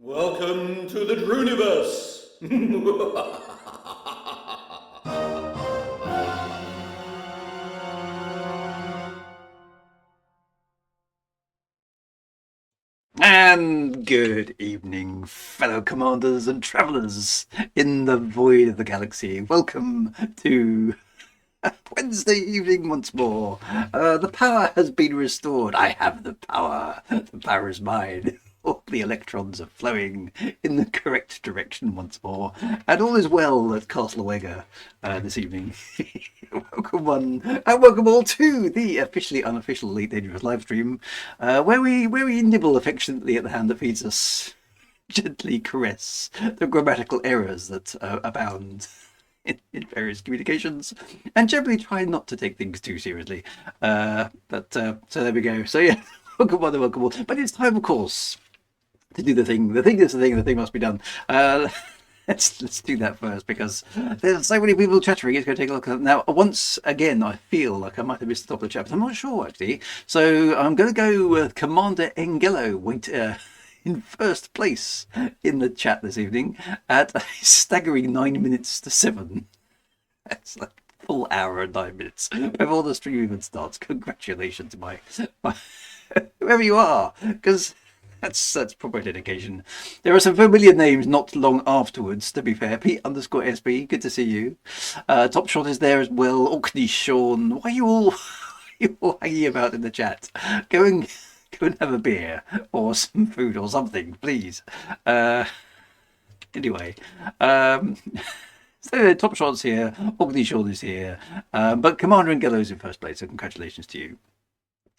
Welcome to the Druids. And good evening, fellow commanders and travellers in the void of the galaxy. Welcome to Wednesday evening once more. The power has been restored. I have the power. The power is mine. All the electrons are flowing in the correct direction once more. And all is well at Castle Wagar this evening. Welcome one, and welcome all to the officially unofficial Elite Dangerous live stream, where we nibble affectionately at the hand that feeds us, gently caress the grammatical errors that abound in various communications, and generally try not to take things too seriously. So there we go. So yeah, welcome one and welcome all. But it's time, of course, to do the thing. The thing is the thing. The thing must be done. Let's do that first, because there's so many people chattering. It's going to take a look at now. Once again, I feel like I might have missed the top of the chat, but I'm not sure actually. So I'm going to go with Commander Engelo in first place in the chat this evening at a staggering 9 minutes to 7. That's like a full hour and 9 minutes before the stream even starts. Congratulations, my whoever you are, because that's proper dedication. There are some familiar names not long afterwards, to be fair. Pete_SB, good to see you. Top Shot is there as well. Orkney Sean. Why are you all hanging about in the chat? Go and have a beer or some food or something, please. Anyway, so Top Shot's here. Orkney Sean is here. But Commander Angelo's in first place, so congratulations to you.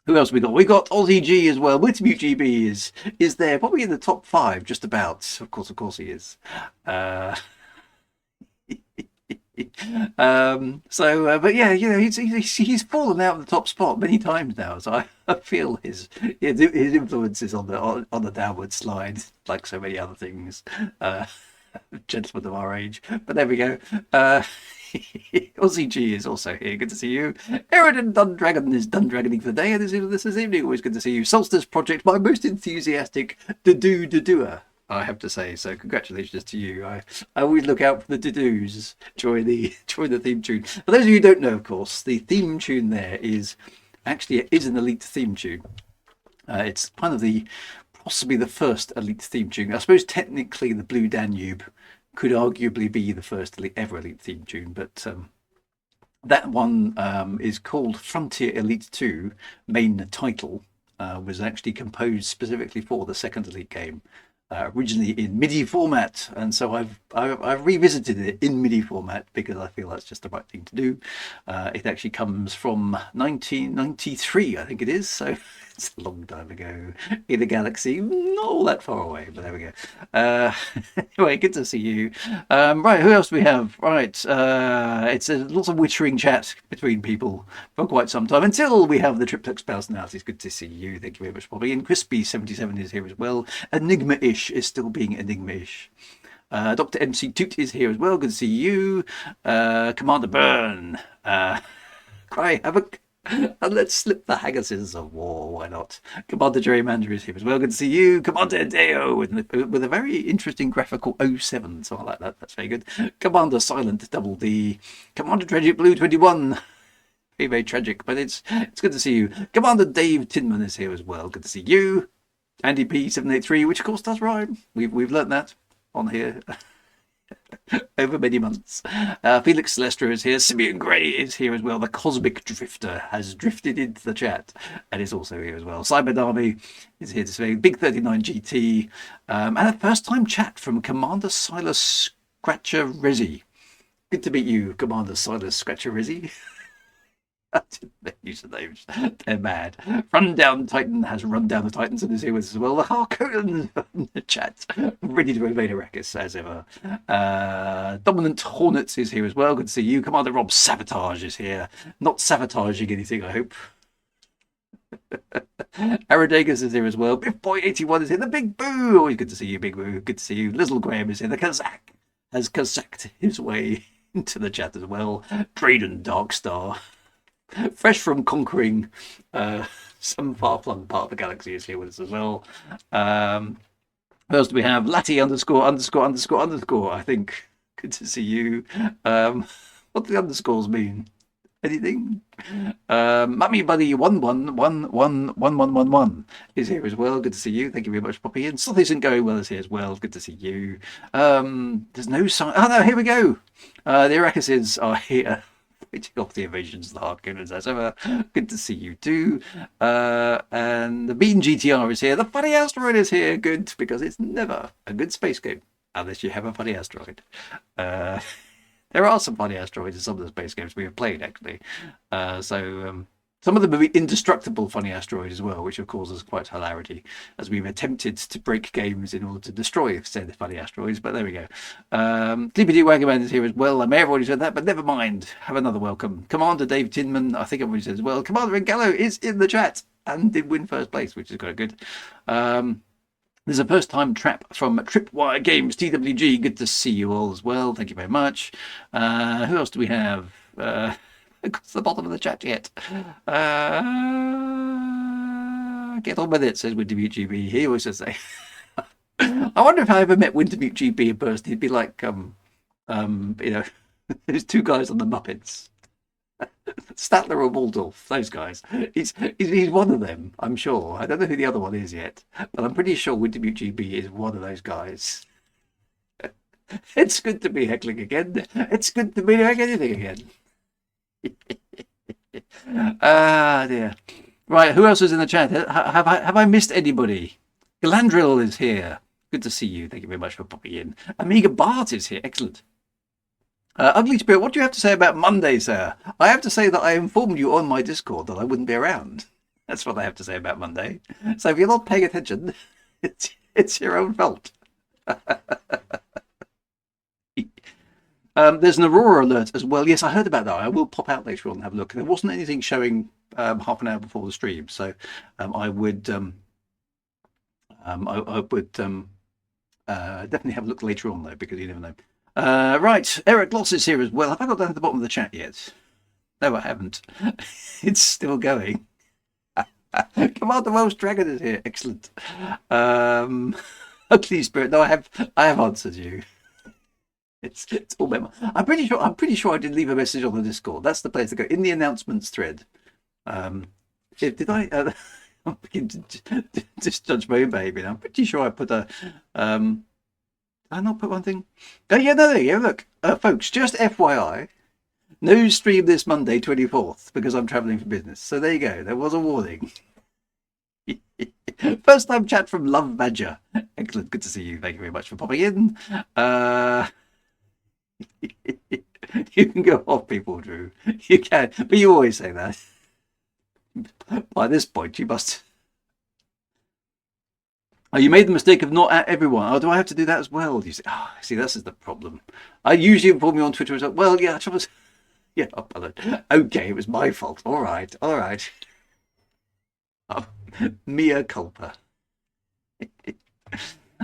Who else we got? We got Aussie G as well. Witmute GB is there, probably in the top 5, just about. Of course he is. But yeah, you know, he's fallen out of the top spot many times now. So I feel his influence is on the downward slide, like so many other things. Gentlemen of our age. But there we go. Aussie G is also here. Good to see you. Eridan Dundragon is Dundragoning for the day, and this evening. Always good to see you. Solstice Project, my most enthusiastic doer, I have to say. So congratulations to you. I always look out for the do's during the theme tune. For those of you who don't know, of course, the theme tune there is actually an elite theme tune. It's kind of possibly the first elite theme tune. I suppose technically the Blue Danube could arguably be the first ever elite theme tune, but that one is called Frontier Elite 2. Main title was actually composed specifically for the second elite game, originally in MIDI format, and so I've revisited it in MIDI format because I feel that's just the right thing to do. It actually comes from 1993, I think it is, so it's a long time ago in a galaxy not all that far away, but there we go. Anyway, good to see you. Right, who else do we have? Right, it's lots of wittering chat between people for quite some time until we have the triplex personalities. Good to see you. Thank you very much for popping in. Crispy77 is here as well. Enigma-ish is still being Enigma-ish. Dr. MC Toot is here as well. Good to see you. Commander Burn. Cry Havoc. And let's slip the Haggases of war. Why not? Commander Gerrymander is here as well. Good to see you. Commander Deo with a very interesting graphical 07. So I like that. That's very good. Commander Silent Double D. Commander Tragic Blue 21. Very, very tragic, but it's good to see you. Commander Dave Tinman is here as well. Good to see you. Andy P783, which of course does rhyme. We've learnt that on here. Over many months. Felix Celestra is here. Simeon Gray is here as well. The Cosmic Drifter has drifted into the chat and is also here as well. Cyber Army is here to say Big 39 GT. And a first time chat from Commander Silas Scratcher Rizzy. Good to meet you, Commander Silas Scratcher Rizzy. Usernames, they're mad. Rundown Titan has run down the Titans and is here with us as well. The Harkonnen in the chat, ready to invade Arrakis as ever. Dominant Hornets is here as well. Good to see you. Commander Rob Sabotage is here. Not sabotaging anything, I hope. Aradegas is here as well. Biff Boy 81 is here. The Big Boo. Always good to see you, Big Boo. Good to see you. Lizzle Graham is here. The Kazakh has Kazakhed his way into the chat as well. Drayden Darkstar. Fresh from conquering some far-flung part of the galaxy is here with us as well. First we have Latty underscore underscore underscore underscore. I think. Good to see you. What do the underscores mean? Anything? Mummy Buddy 11111111 is here as well. Good to see you. Thank you very much, Poppy. And Sloth isn't going well is here as well. Good to see you. There's no sign. Oh no, here we go. The Aracuses are here. Fighting off the invasions of the Harkooners as ever. Good to see you too. And the Bean GTR is here. The Funny Asteroid is here. Good, because it's never a good space game unless you have a funny asteroid. There are some funny asteroids in some of the space games we have played, actually. Some of them are indestructible funny asteroids as well, which have caused us quite hilarity, as we've attempted to break games in order to destroy said funny asteroids. But there we go. DPD Wagerman is here as well. I may have already said that, but never mind. Have another welcome. Commander Dave Tinman, I think I've already said as well. Commander Gallo is in the chat and did win first place, which is quite good. There's a first-time trap from Tripwire Games, TWG. Good to see you all as well. Thank you very much. Who else do we have? Got to the bottom of the chat yet. Get on with it, says Wintermute GB. He always says that. I wonder if I ever met Wintermute GB in person. He'd be like, there's two guys on the Muppets. Statler or Waldorf, those guys. He's one of them, I'm sure. I don't know who the other one is yet, but I'm pretty sure Wintermute GB is one of those guys. It's good to be heckling again. It's good to be doing anything again. Dear. Right, who else is in the chat? Have I missed anybody? Galandrill is here. Good to see you. Thank you very much for popping in. Amiga Bart is here. Excellent. Ugly Spirit, what do you have to say about Monday, sir? I have to say that I informed you on my Discord that I wouldn't be around. That's what I have to say about Monday. So if you're not paying attention, it's your own fault. There's an Aurora alert as well. Yes, I heard about that. I will pop out later on and have a look. There wasn't anything showing half an hour before the stream, so I would definitely have a look later on though, because you never know. Right, Eric Gloss is here as well. Have I got down at the bottom of the chat yet? No, I haven't. It's still going. Commander Welsh Dragon is here. Excellent. Ugly Spirit. No, I have answered you. It's all memo. I'm pretty sure I did leave a message on the Discord. That's the place to go in the announcements thread. Did I? I'm beginning to just judge my own behaviour. I'm pretty sure I put a. Did I not put one thing? Oh yeah, no, there you go. Look, folks, just FYI, no stream this Monday, 24th, because I'm travelling for business. So there you go. There was a warning. First time chat from Love Badger. Excellent. Good to see you. Thank you very much for popping in. You can go off people, Drew. You can, but you always say that. By this point, you must. Oh, you made the mistake of not at everyone. Oh, do I have to do that as well? You say, oh, see, this is the problem. I usually inform you on Twitter as well. Well, yeah, yeah. Oh, okay, it was my fault. All right. Mea culpa.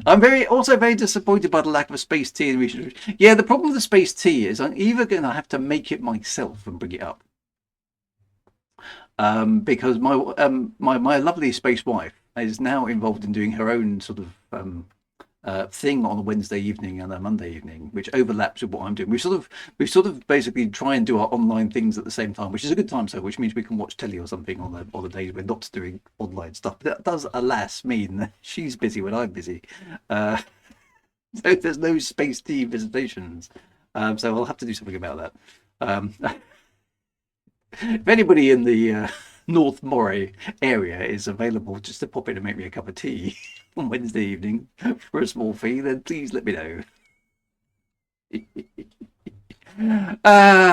I'm also very disappointed by the lack of a space tea in recent. Yeah, the problem with the space tea is I'm either going to have to make it myself and bring it up, because my lovely space wife is now involved in doing her own sort of thing on a Wednesday evening and a Monday evening, which overlaps with what I'm doing. We sort of basically try and do our online things at the same time, which is a good time. So, which means we can watch telly or something on the days we're not doing online stuff. But that does, alas, mean that she's busy when I'm busy. So there's no space tea visitations. So I'll have to do something about that. If anybody in the North Moray area is available just to pop in and make me a cup of tea on Wednesday evening for a small fee, then please let me know.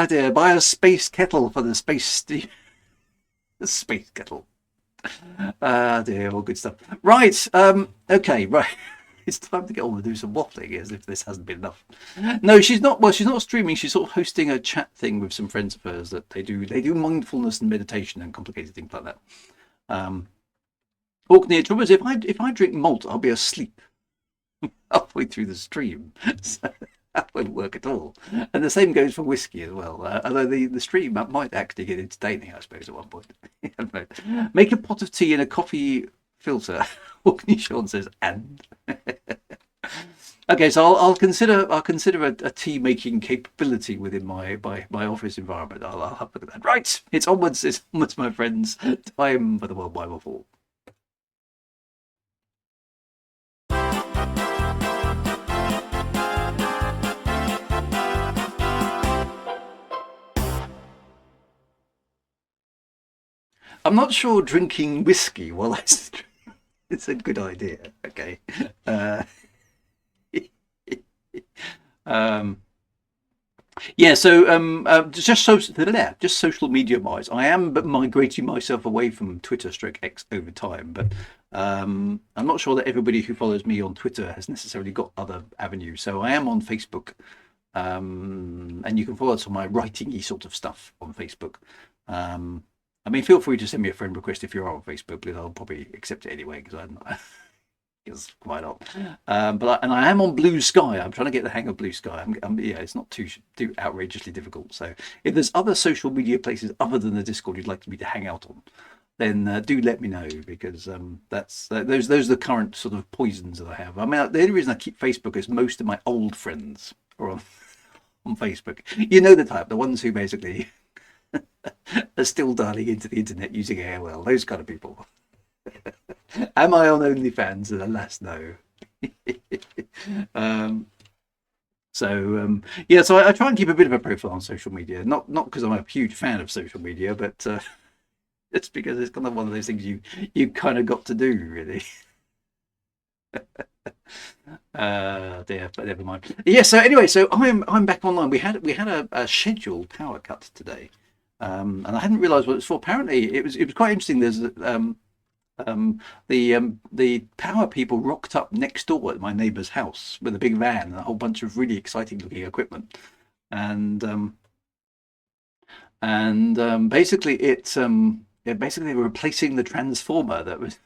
Dear, buy a space kettle for the space the space kettle. Dear, all good stuff. Right, okay, right. It's time to get on and do some waffling, as if this hasn't been enough. No, she's not. Well, she's not streaming. She's sort of hosting a chat thing with some friends of hers that they do mindfulness and meditation and complicated things like that. Orkney, trouble is, if I drink malt, I'll be asleep halfway through the stream. So that won't work at all. And the same goes for whiskey as well. Although the stream might actually get entertaining, I suppose, at one point. Make a pot of tea in a coffee filter. Orkney Sean says, and Okay, so I'll consider a tea making capability within my office environment. I'll have a look at that. Right, it's onwards, my friends. Time for the World Bible Fall. I'm not sure drinking whiskey while I it's a good idea. Okay. Uh, um, yeah. So just social media wise, I am migrating myself away from Twitter stroke X over time, but I'm not sure that everybody who follows me on Twitter has necessarily got other avenues. So I am on Facebook, and you can follow some of my writing-y sort of stuff on Facebook. I mean, feel free to send me a friend request if you're on Facebook, because I'll probably accept it anyway, because I'm because why not? And I am on Blue Sky. I'm trying to get the hang of Blue Sky. Yeah, it's not too outrageously difficult. So if there's other social media places other than the Discord you'd like me to hang out on, then do let me know, because those are the current sort of poisons that I have. I mean, the only reason I keep Facebook is most of my old friends are on Facebook. You know the type, the ones who basically are still dialing into the internet using AOL. Those kind of people. Am I on OnlyFans? And alas, no. um, yeah, so I try and keep a bit of a profile on social media. Not because I'm a huge fan of social media, but it's because it's kind of one of those things you kind of got to do, really. Dear, but never mind. Yeah. So anyway, so I'm back online. We had a scheduled power cut today, and I hadn't realised what it was for. Apparently, it was quite interesting. There's the power people rocked up next door at my neighbour's house with a big van and a whole bunch of really exciting looking equipment, and basically basically they were replacing the transformer that was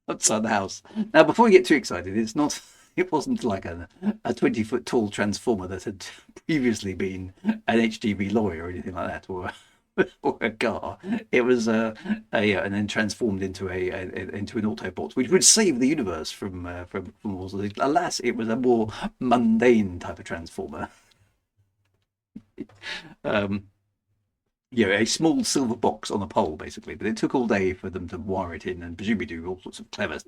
outside the house. Now, before we get too excited, it's not. It wasn't like a 20-foot tall transformer that had previously been an HGV lorry or anything like that, or a car. It was yeah, and then transformed into into an Autobot, which would save the universe from all of these. Alas, it was a more mundane type of transformer. Um, yeah, a small silver box on a pole, basically. But it took all day for them to wire it in and presumably do all sorts of clever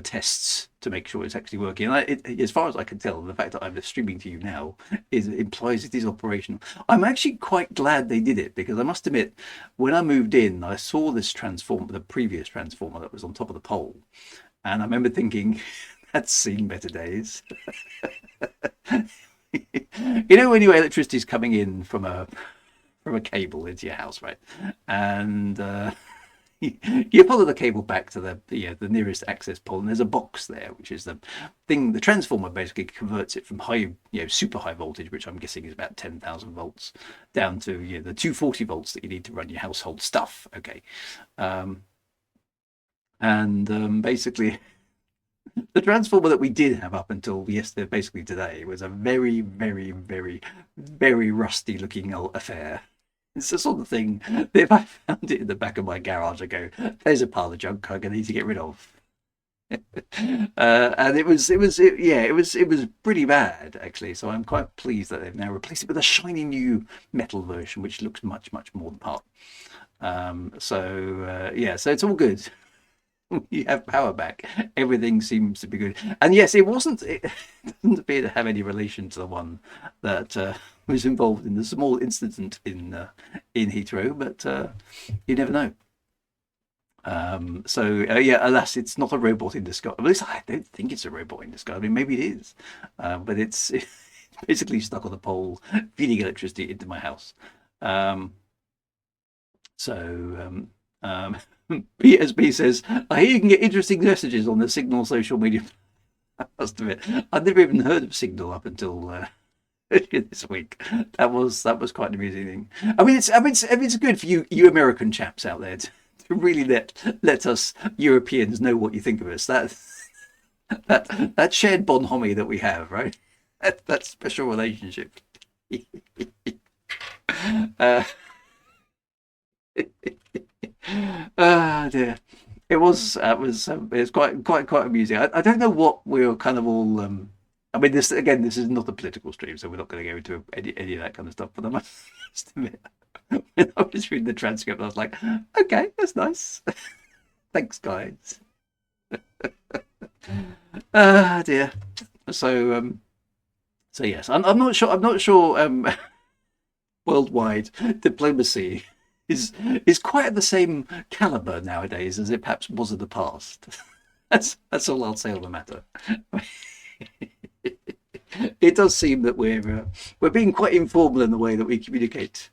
tests to make sure it's actually working. And as far as I can tell, the fact that I'm streaming to you now implies it is operational. I'm actually quite glad they did it, because I must admit, when I moved in, I saw this transformer, the previous transformer that was on top of the pole, and I remember thinking, that's seen better days. You know, when your electricity's coming in from a cable into your house, right? And you follow the cable back to the nearest access pole, and there's a box there, which is the thing. The transformer basically converts it from super high voltage, which I'm guessing is about 10,000 volts, down to the 240 volts that you need to run your household stuff. Okay, and basically. The transformer that we did have up until yesterday, basically today, was a very, very, very, very rusty looking affair. It's the sort of thing that if I found it in the back of my garage, I go, "There's a pile of junk I'm gonna need to get rid of." And it was pretty bad, actually. So I'm quite pleased that they've now replaced it with a shiny new metal version, which looks much, much more the part. Yeah, so it's all good. You have power back. Everything seems to be good. And yes, it wasn't. It doesn't appear to have any relation to the one that was involved in the small incident in Heathrow, but you never know. Yeah, alas, it's not a robot in disguise. At least I don't think it's a robot in disguise. I mean, maybe it is, but it's basically stuck on the pole, feeding electricity into my house. Um, PSB says, I hear you can get interesting messages on the Signal social media. I must admit, I'd never even heard of Signal up until this week. That was quite an amusing thing. I mean, it's good for you American chaps out there to really let us Europeans know what you think of us. That shared bonhomie that we have, right? That special relationship. uh, Dear. It was quite amusing. I don't know what we were kind of all I mean, this again, this is not a political stream, so we're not going to go into any of that kind of stuff. But I must admit, when I was reading the transcript, I was like, okay, that's nice. Thanks, guys. Ah, dear. So, so yes, I'm not sure. I'm not sure. Worldwide diplomacy is quite at the same caliber nowadays as it perhaps was in the past. That's all I'll say on the matter. It does seem that we're being quite informal in the way that we communicate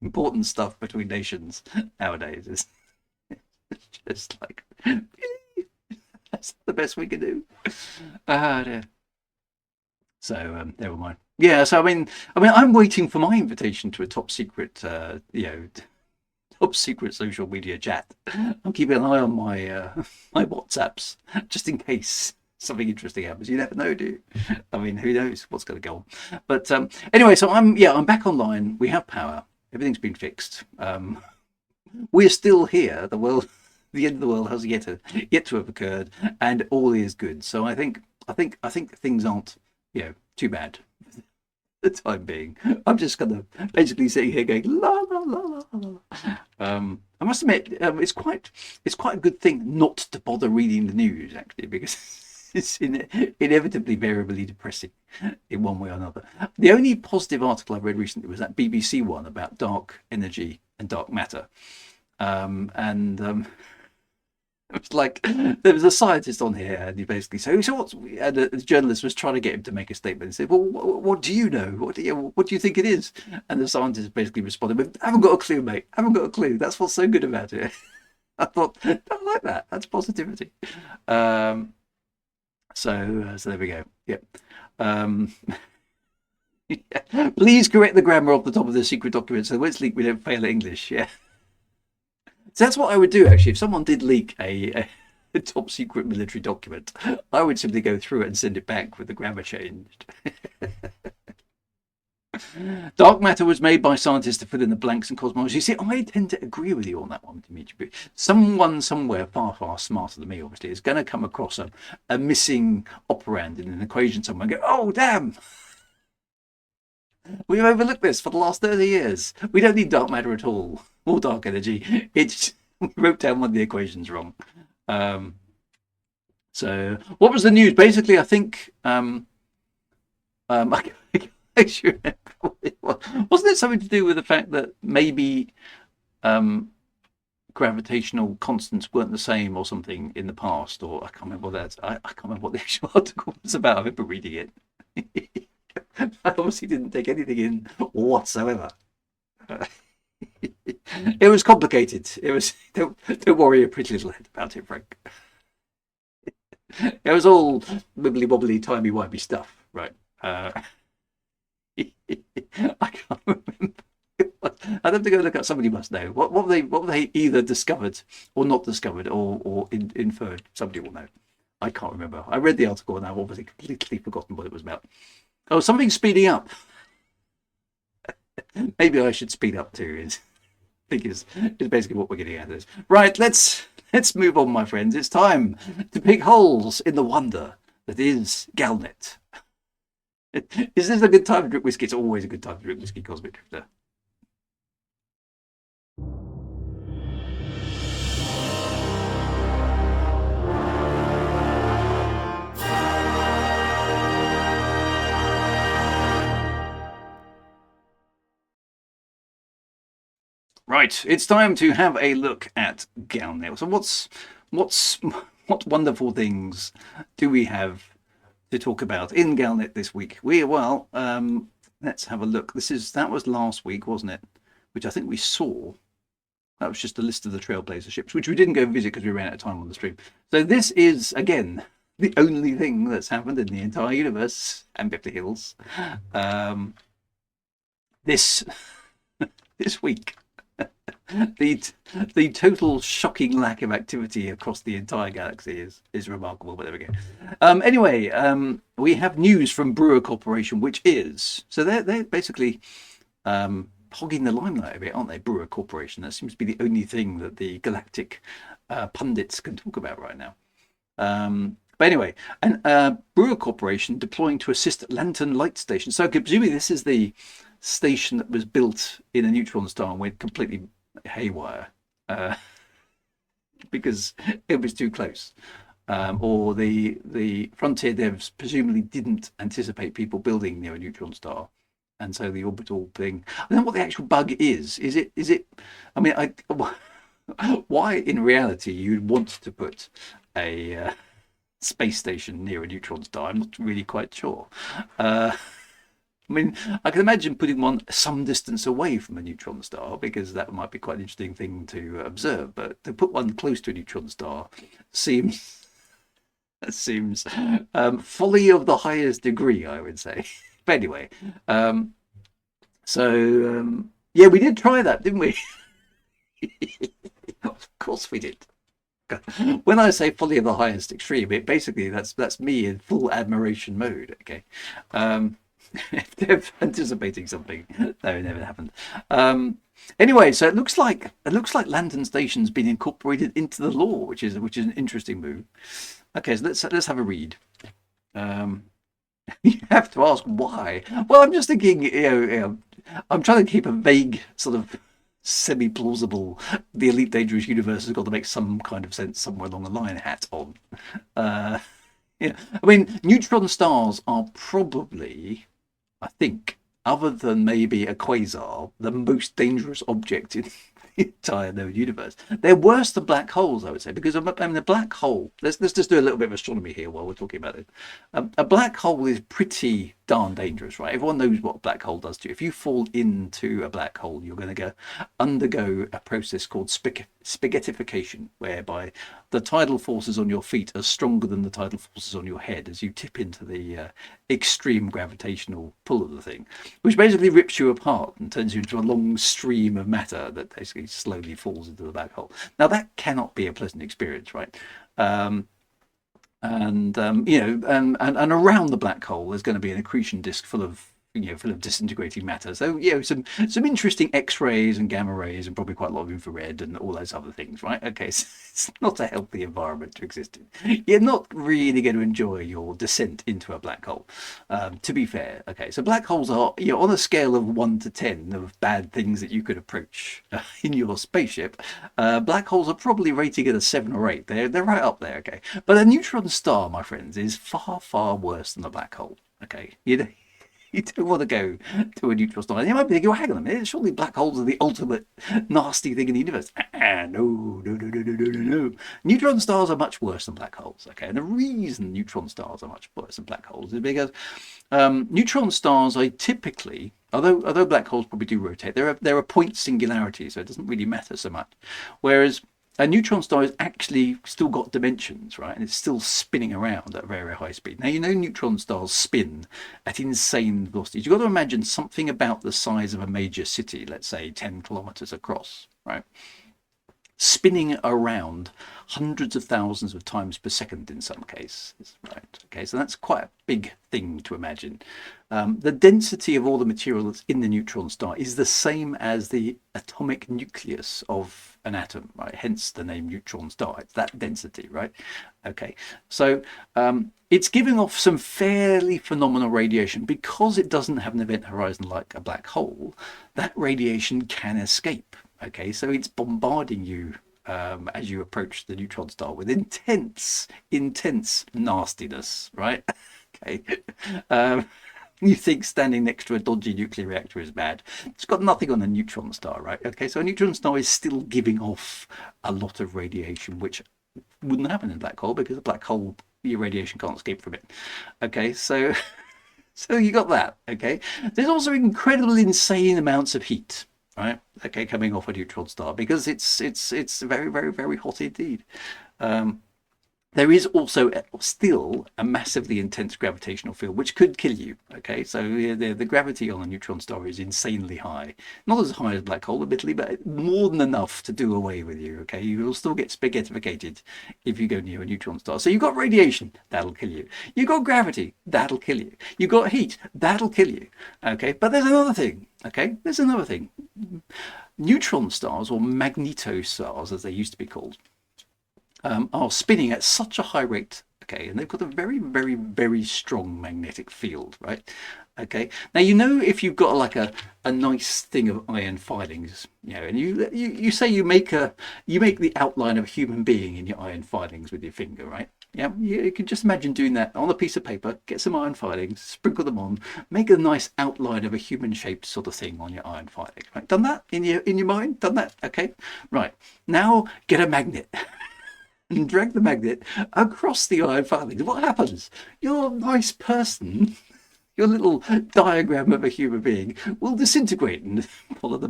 important stuff between nations nowadays. It's just like that's the best we can do. Ah, dear. So never mind. Yeah. So I'm waiting for my invitation to a top secret, top secret social media chat. I'm keeping an eye on my my WhatsApps just in case something interesting happens. You never know, do you? I mean, who knows what's going to go on? But anyway, so I'm back online. We have power. Everything's been fixed. We're still here. The world, the end of the world has yet to have occurred, and all is good. So I think things aren't too bad for the time being. I'm just kind of basically sitting here going la la la la la. I must admit, it's quite a good thing not to bother reading the news actually, because it's inevitably variably depressing in one way or another. The only positive article I read recently was that BBC one about dark energy and dark matter, and it was like there was a scientist on here, and he basically said, "So what's?" And the journalist was trying to get him to make a statement. He said, "Well, what do you know? What do you think it is?" And the scientist basically responded with, "I haven't got a clue, mate. I haven't got a clue. That's what's so good about it." I thought, I like that. That's positivity. So there we go. Yep. Yeah. Please correct the grammar off the top of the secret document so when it's leaked we don't fail at English. Yeah. So that's what I would do actually. If someone did leak a top secret military document, I would simply go through it and send it back with the grammar changed. Dark matter was made by scientists to fill in the blanks in cosmology. See, I tend to agree with you on that one, Dimitri. Someone somewhere far smarter than me, obviously, is going to come across a missing operand in an equation somewhere and go, "Oh, damn! We've overlooked this for the last 30 years. We don't need dark matter at all, or dark energy. It's we wrote down one of the equations wrong." So, what was the news? Basically, I think I actually wasn't it something to do with the fact that maybe gravitational constants weren't the same or something in the past, or I can't remember what that. I can't remember what the actual article was about. I remember reading it. I obviously didn't take anything in whatsoever. It was complicated. It was don't worry a pretty little head about it, Frank. It was all wibbly wobbly, timey wimey stuff, right? I can't remember. I'd have to go look up. Somebody must know. What they either discovered or not discovered or inferred. Somebody will know. I can't remember. I read the article and I've obviously completely forgotten what it was about. Oh, something speeding up. Maybe I should speed up too. I think is basically what we're getting at this. Right, let's move on, my friends. It's time to pick holes in the wonder that is Galnet. Is this a good time to drink whiskey? It's always a good time to drink whiskey, Cosmic Drifter. Right, it's time to have a look at Galnet. So what wonderful things do we have to talk about in Galnet this week? Let's have a look. That was last week, wasn't it? Which I think we saw. That was just a list of the Trailblazer ships, which we didn't go visit because we ran out of time on the stream. So this is again the only thing that's happened in the entire universe and Beverly Hills this week. The total shocking lack of activity across the entire galaxy is remarkable, but there we go. Anyway, we have news from Brewer Corporation, which is so they're basically hogging the limelight a bit, aren't they? Brewer Corporation. That seems to be the only thing that the galactic pundits can talk about right now. But anyway, and Brewer Corporation deploying to assist Lantern Light Station. So presumably this is the station that was built in a neutron star and went completely haywire because it was too close. Or the Frontier devs presumably didn't anticipate people building near a neutron star, and so the orbital thing. I don't know what the actual bug is. Is it? I mean, why in reality you'd want to put a space station near a neutron star? I'm not really quite sure. I mean, I can imagine putting one some distance away from a neutron star because that might be quite an interesting thing to observe. But to put one close to a neutron star seems folly of the highest degree, I would say. But anyway, yeah, we did try that, didn't we? Of course we did. When I say folly of the highest extreme, it basically that's me in full admiration mode. Okay, if they're anticipating something, no, it never happened. Anyway, so it looks like Lantern Station's been incorporated into the law, which is an interesting move. Okay, so let's have a read. You have to ask why. Well, I'm just thinking, I'm trying to keep a vague sort of semi-plausible. The Elite Dangerous Universe has got to make some kind of sense somewhere along the line hat on. Yeah, I mean, neutron stars are probably, I think, other than maybe a quasar, the most dangerous object in the entire known universe. They're worse than black holes, I would say, because I mean, a black hole. Let's just do a little bit of astronomy here while we're talking about it. A black hole is pretty darn dangerous, right? Everyone knows what a black hole does to you. If you fall into a black hole, you're going to undergo a process called spaghettification, whereby the tidal forces on your feet are stronger than the tidal forces on your head as you tip into the extreme gravitational pull of the thing, which basically rips you apart and turns you into a long stream of matter that basically slowly falls into the black hole. Now that cannot be a pleasant experience, right? And around the black hole there's going to be an accretion disk full of disintegrating matter. So some interesting X-rays and gamma rays and probably quite a lot of infrared and all those other things, right? Okay, so it's not a healthy environment to exist in. You're not really going to enjoy your descent into a black hole, to be fair. Okay, so black holes are on a scale of 1 to 10 of bad things that you could approach in your spaceship. Black holes are probably rating at a 7 or 8. They're right up there. Okay, but a neutron star, my friends, is far worse than a black hole. Okay, you don't want to go to a neutron star. And you might be thinking, well, hang on a minute, surely black holes are the ultimate nasty thing in the universe. No. Neutron stars are much worse than black holes. Okay, and the reason neutron stars are much worse than black holes is because neutron stars are typically, although black holes probably do rotate, there are point singularities, so it doesn't really matter so much. Whereas a neutron star has actually still got dimensions, right? And it's still spinning around at a very high speed. Now, neutron stars spin at insane velocities. You've got to imagine something about the size of a major city, let's say 10 kilometers across, right? Spinning around hundreds of thousands of times per second in some cases, right? Okay, so that's quite a big thing to imagine. The density of all the material that's in the neutron star is the same as the atomic nucleus of an atom, right? Hence the name neutron star. It's that density, right? Okay, so it's giving off some fairly phenomenal radiation because it doesn't have an event horizon like a black hole. That radiation can escape. Okay, so it's bombarding you as you approach the neutron star with intense nastiness, right? Okay. You think standing next to a dodgy nuclear reactor is bad. It's got nothing on a neutron star, right? Okay, so a neutron star is still giving off a lot of radiation, which wouldn't happen in a black hole because a black hole, your radiation can't escape from it. Okay, so you got that. Okay, there's also incredible, insane amounts of heat, right? Okay, coming off a neutron star because it's very hot indeed. There is also still a massively intense gravitational field, which could kill you. Okay, so the gravity on a neutron star is insanely high. Not as high as a black hole, admittedly, but more than enough to do away with you. Okay, you will still get spaghettificated if you go near a neutron star. So you've got radiation, that'll kill you. You've got gravity, that'll kill you. You've got heat, that'll kill you. Okay, but there's another thing. Okay, there's another thing. Neutron stars, or magnetostars as they used to be called, are spinning at such a high rate Okay, and they've got a very, very, very strong magnetic field, right? Okay, now you know if you've got like a nice thing of iron filings, and you say you make the outline of a human being in your iron filings with your finger, right? Yeah, you can just imagine doing that on a piece of paper, get some iron filings, sprinkle them on, make a nice outline of a human-shaped sort of thing on your iron filing. Right? Done that in your mind? Done that? Okay. Right. Now get a magnet and drag the magnet across the iron filings. What happens? Your nice person, your little diagram of a human being, will disintegrate and follow the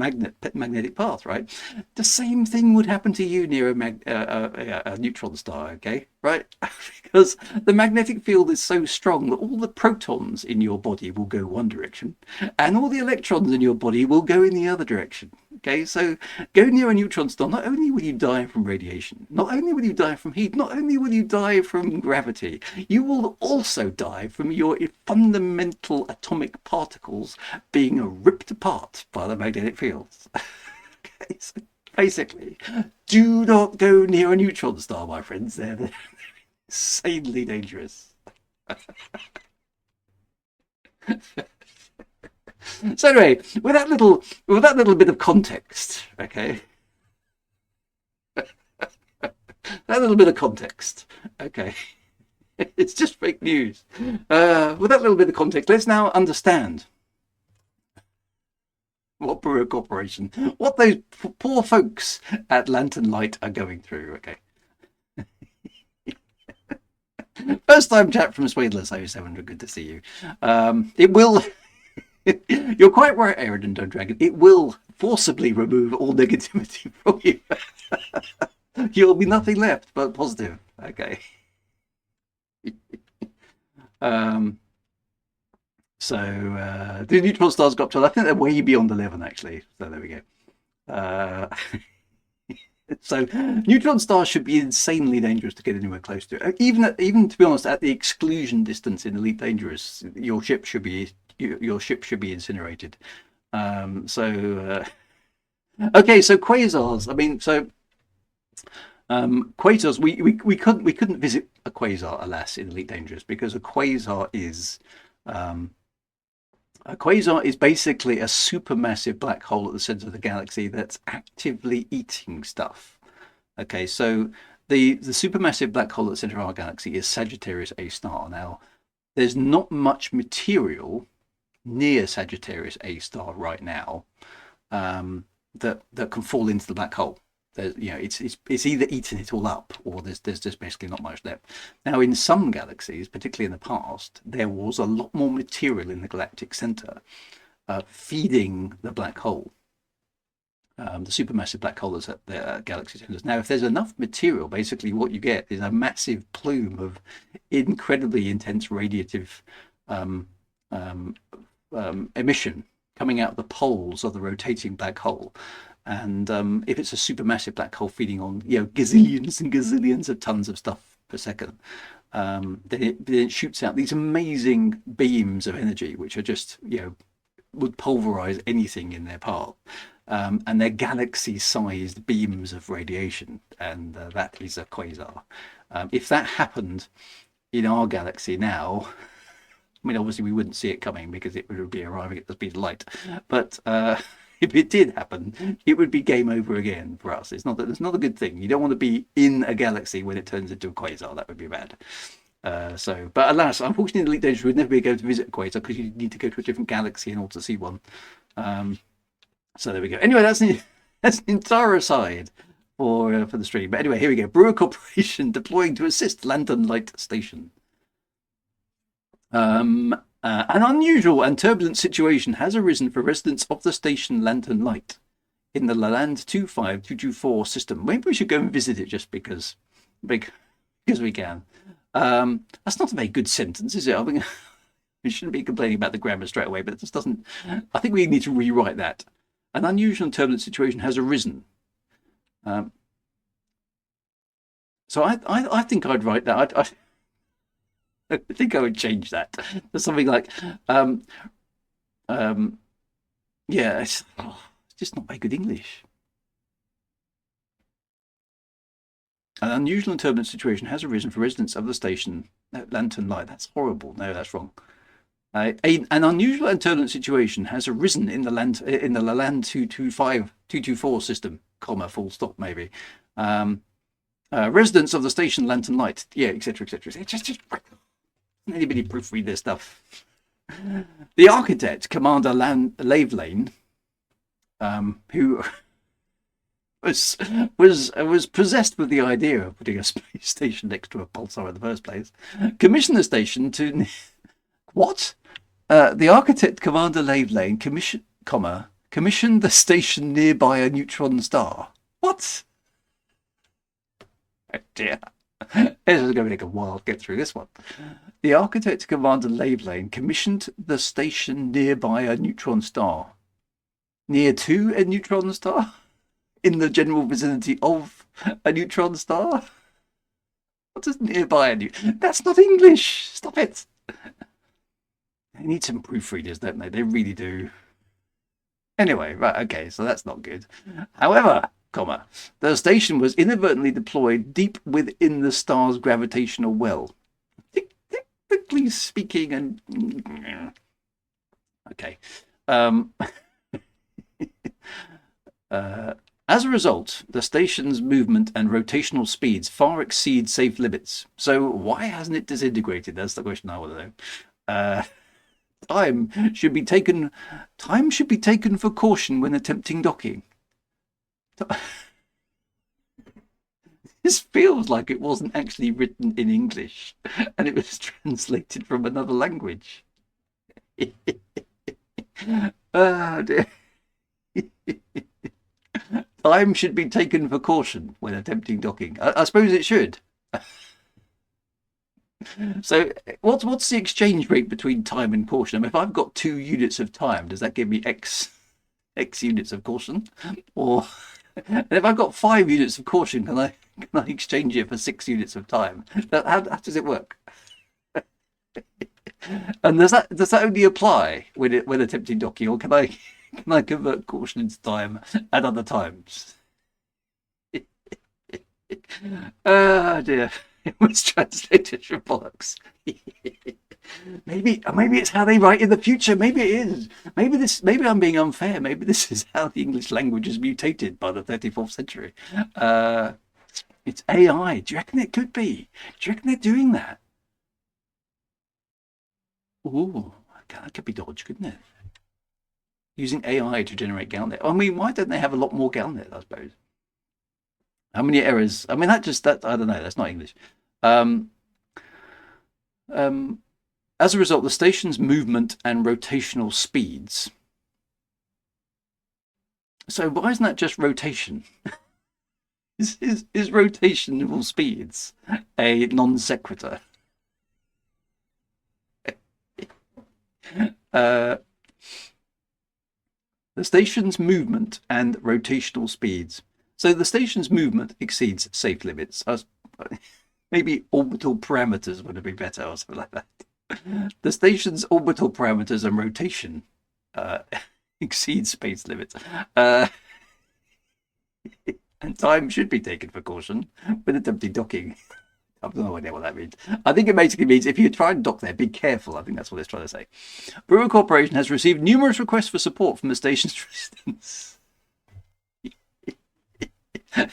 magnetic path, right? The same thing would happen to you near a neutron star, okay? Right? Because the magnetic field is so strong that all the protons in your body will go one direction and all the electrons in your body will go in the other direction. Okay, so go near a neutron star, not only will you die from radiation, not only will you die from heat, not only will you die from gravity, you will also die from your fundamental atomic particles being ripped apart by the magnetic fields. Okay, so basically, do not go near a neutron star, my friends. They're insanely dangerous. So anyway, with that little bit of context, okay, that little bit of context, okay, it's just fake news. With that little bit of context, let's now understand what Brewer Corporation, what those poor folks at Lantern Light are going through. Okay, first time chat from Swadler 0700. Good to see you. It will. You're quite right, Aaron and Don't Dragon. It will forcibly remove all negativity from you. You'll be nothing left but positive. Okay. The neutron stars got up to, I think they're way beyond 11 actually. So there we go. So neutron stars should be insanely dangerous to get anywhere close to. Even to be honest, at the exclusion distance in Elite Dangerous, your ship should be incinerated. Okay, so quasars. I mean, so quasars. We couldn't visit a quasar, alas, in Elite Dangerous because a quasar is basically a supermassive black hole at the center of the galaxy that's actively eating stuff. Okay, so the supermassive black hole at the center of our galaxy is Sagittarius A star. Now, there's not much material near Sagittarius A star right now that can fall into the black hole. It's either eating it all up or there's just basically not much left. Now, in some galaxies, particularly in the past, there was a lot more material in the galactic center feeding the black hole. The supermassive black hole is at the galaxy centers. Now, if there's enough material, basically what you get is a massive plume of incredibly intense radiative emission coming out of the poles of the rotating black hole. And if it's a supermassive black hole feeding on gazillions and gazillions of tons of stuff per second, then it shoots out these amazing beams of energy, which are just would pulverize anything in their path. And they're galaxy-sized beams of radiation, and that is a quasar. If that happened in our galaxy now, I mean, obviously we wouldn't see it coming because it would be arriving at the speed of light. But if it did happen, it would be game over again for us. It's not a good thing. You don't want to be in a galaxy when it turns into a quasar. That would be bad. But alas, unfortunately, in Elite Dangerous, we'd never be able to visit a quasar because you need to go to a different galaxy in order to see one. So there we go. Anyway, that's an entire aside for the stream. But anyway, here we go. Brewer Corporation deploying to assist Lantern Light Station. An unusual and turbulent situation has arisen for residents of the station Lantern Light in the Lalande 25224 system. Maybe we should go and visit it just because we can. That's not a very good sentence, is it? I mean, we shouldn't be complaining about the grammar straight away, but it just doesn't. I think we need to rewrite that. An unusual and turbulent situation has arisen. So I think I'd write that. I think I would change that to something like, it's just not very good English. An unusual and turbulent situation has arisen for residents of the station. Lantern Light. That's horrible. No, that's wrong. An unusual and turbulent situation has arisen in the Lalande 224 system, comma, full stop, maybe. Residents of the station Lantern Light, yeah, etc., etc. Just anybody proofread this stuff. The architect, Commander Lavelane, who was possessed with the idea of putting a space station next to a pulsar in the first place, commissioned the station to what? The architect, Commander Lavelane, commissioned the station nearby a neutron star. What? Oh dear. This is going to take a while to get through this one. The architect, Commander Lavelane, commissioned the station nearby a neutron star. Near to a neutron star? In the general vicinity of a neutron star? What does nearby a neutron? That's not English! Stop it! They need some proofreaders, don't they? They really do. Anyway, right, okay, so that's not good. However, comma, the station was inadvertently deployed deep within the star's gravitational well. Technically speaking, and okay. As a result, the station's movement and rotational speeds far exceed safe limits. So why hasn't it disintegrated? That's the question I want to know. Time should be taken for caution when attempting docking. This feels like it wasn't actually written in English and it was translated from another language. Oh dear. Time should be taken for caution when attempting docking. I suppose it should. So what's the exchange rate between time and caution? I mean, if I've got 2 units of time, does that give me X units of caution? Or and if I've got 5 units of caution, can I exchange it for 6 units of time? How does it work? And does that only apply when attempting docking, or can I convert caution into time at other times? Oh dear. It was translated from bollocks. Maybe it's how they write in the future. Maybe it is. Maybe I'm being unfair. Maybe this is how the English language is mutated by the 34th century. It's AI. Do you reckon it could be? Do you reckon they're doing that? Ooh, that could be dodged, couldn't it? Using AI to generate Galnet. I mean, why don't they have a lot more Galnet, I suppose? How many errors? I mean, that I don't know. That's not English. As a result, the station's movement and rotational speeds. So why isn't that just rotation? Is rotational speeds a non sequitur? The station's movement and rotational speeds. So the station's movement exceeds safe limits. Maybe orbital parameters would have been better or something like that. The station's orbital parameters and rotation exceed space limits. And time should be taken for caution when attempting docking. I have no idea what that means. I think it basically means if you try and dock there, be careful. I think that's what it's trying to say. Brewer Corporation has received numerous requests for support from the station's residents.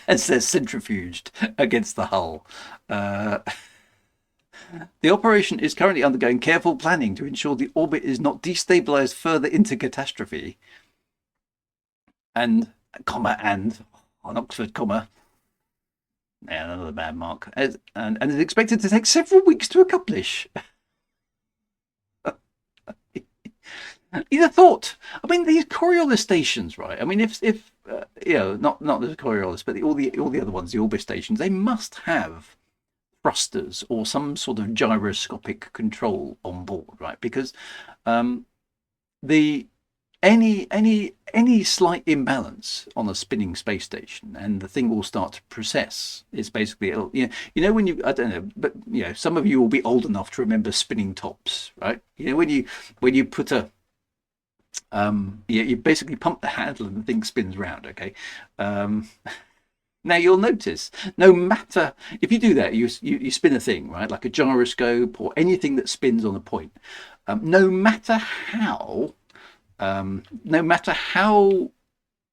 As they're centrifuged against the hull. The operation is currently undergoing careful planning to ensure the orbit is not destabilized further into catastrophe. And on Oxford, yeah, another bad mark. And is expected to take several weeks to accomplish. You'd have thought. I mean, these Coriolis stations, right? I mean, if you know, not the Coriolis, but all the other ones, the orbit stations, they must have thrusters or some sort of gyroscopic control on board, right? Because any slight imbalance on a spinning space station and the thing will start to process. It's basically, you know when I don't know, but you know, some of you will be old enough to remember spinning tops, right? You know, when you put a you basically pump the handle and the thing spins round, okay? Now you'll notice, no matter if you do that, you spin a thing, right, like a gyroscope or anything that spins on a point. No matter how, no matter how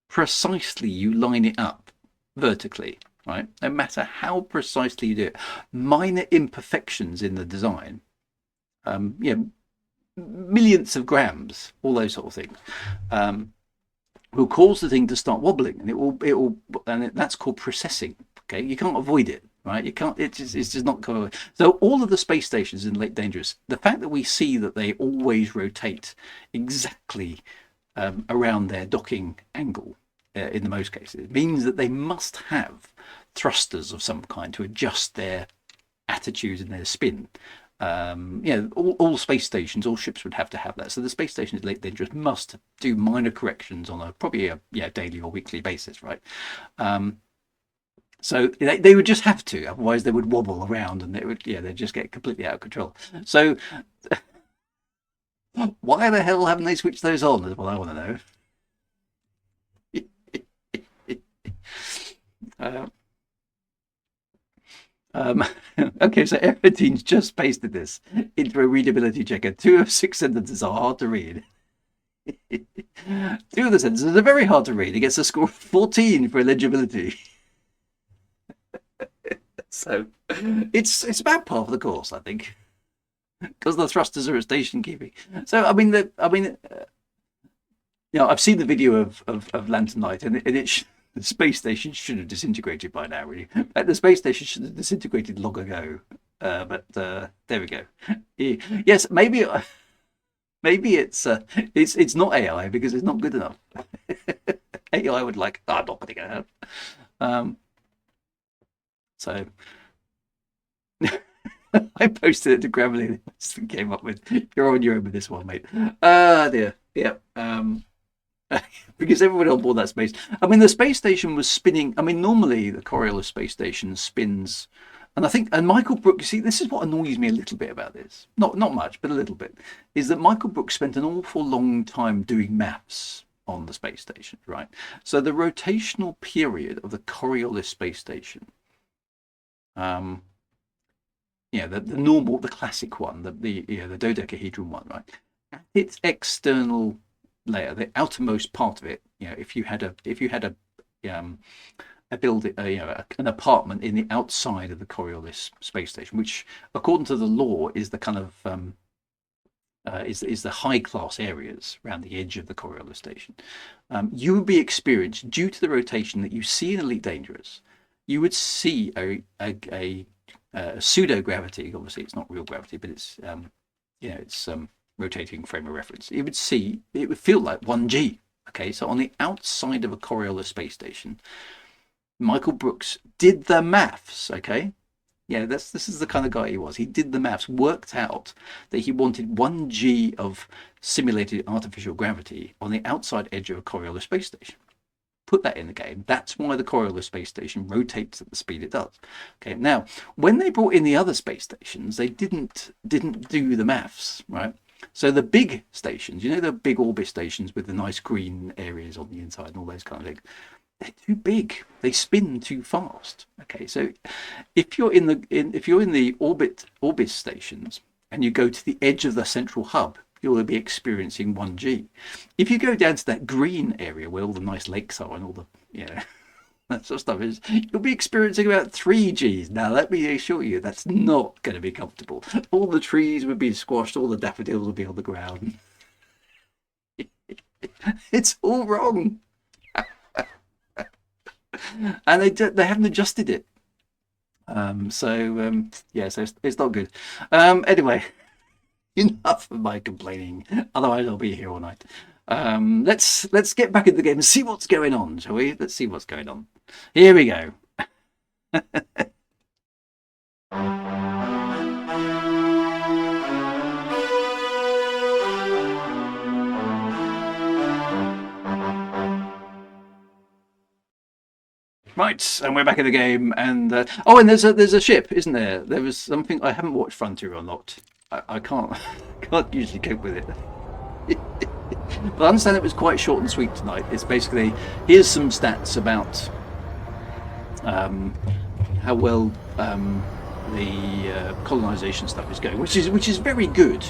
precisely you line it up vertically, right? No matter how precisely you do it, minor imperfections in the design, you know, millionths of grams, all those sort of things, will cause the thing to start wobbling, and that's called precessing. Okay, you can't avoid it, right? You can't. It's just not going. So all of the space stations in Late Dangerous, the fact that we see that they always rotate exactly around their docking angle in the most cases means that they must have thrusters of some kind to adjust their attitude and their spin. All space stations, all ships would have to have that. So the space stations Late Dangerous must do minor corrections on probably a daily or weekly basis, right? So they would just have to, otherwise they would wobble around and they'd just get completely out of control. So why the hell haven't they switched those on? Is what I want to know. Okay, so Everdean's just pasted this into a readability checker. 2 of 6 sentences are hard to read. 2 of the sentences are very hard to read. It gets a score of 14 for illegibility. So it's about part of the course, I think, because the thrusters are at station keeping. So I've seen the video of Lantern Light, and the space station should have disintegrated by now, really. The space station should have disintegrated long ago. But there we go. Yes, maybe it's not AI because it's not good enough. AI would I'm not putting it out. So I posted it to Grammarly and came up with, "You're on your own with this one, mate." Dear. Yep. Because everyone on board that space. I mean, the space station was spinning. I mean, normally the Coriolis space station spins, and Michael Brook. See, this is what annoys me a little bit about this. Not much, but a little bit, is that Michael Brook spent an awful long time doing maths on the space station, right? So the rotational period of the Coriolis space station, the normal, the classic one, the dodecahedron one, right? At its external layer, the outermost part of it, if you had a building, an apartment in the outside of the Coriolis space station, which according to the law is the kind of is the high class areas around the edge of the Coriolis station, you would be experienced, due to the rotation that you see in Elite Dangerous, you would see a pseudo gravity. Obviously, it's not real gravity, but it's rotating frame of reference. It would feel like 1G. Okay, so on the outside of a Coriolis space station, Michael Brooks did the maths. Okay, this is the kind of guy he was. He did the maths, worked out that he wanted 1G of simulated artificial gravity on the outside edge of a Coriolis space station. Put that in the game. That's why the Coriolis space station rotates at the speed it does. Okay, now when they brought in the other space stations, they didn't do the maths, right? So the big stations, the big orbit stations with the nice green areas on the inside and all those kind of things, they're too big. They spin too fast. Okay, so if you're in the orbit stations and you go to the edge of the central hub, you'll be experiencing 1G. If you go down to that green area where all the nice lakes are and all the that sort of stuff is, you'll be experiencing about 3Gs. Now, let me assure you, that's not going to be comfortable. All the trees would be squashed, all the daffodils would be on the ground. It's all wrong. And they haven't adjusted it. So it's not good. Anyway, enough of my complaining. Otherwise, I'll be here all night. Let's get back in the game and see what's going on, shall we? Let's see what's going on. Here we go. Right, and we're back in the game, and and there's a ship, isn't there? There was something I haven't watched Frontier Unlocked. I can't usually cope with it. But I understand it was quite short and sweet tonight. It's basically, here's some stats about how well the colonization stuff is going, which is very good.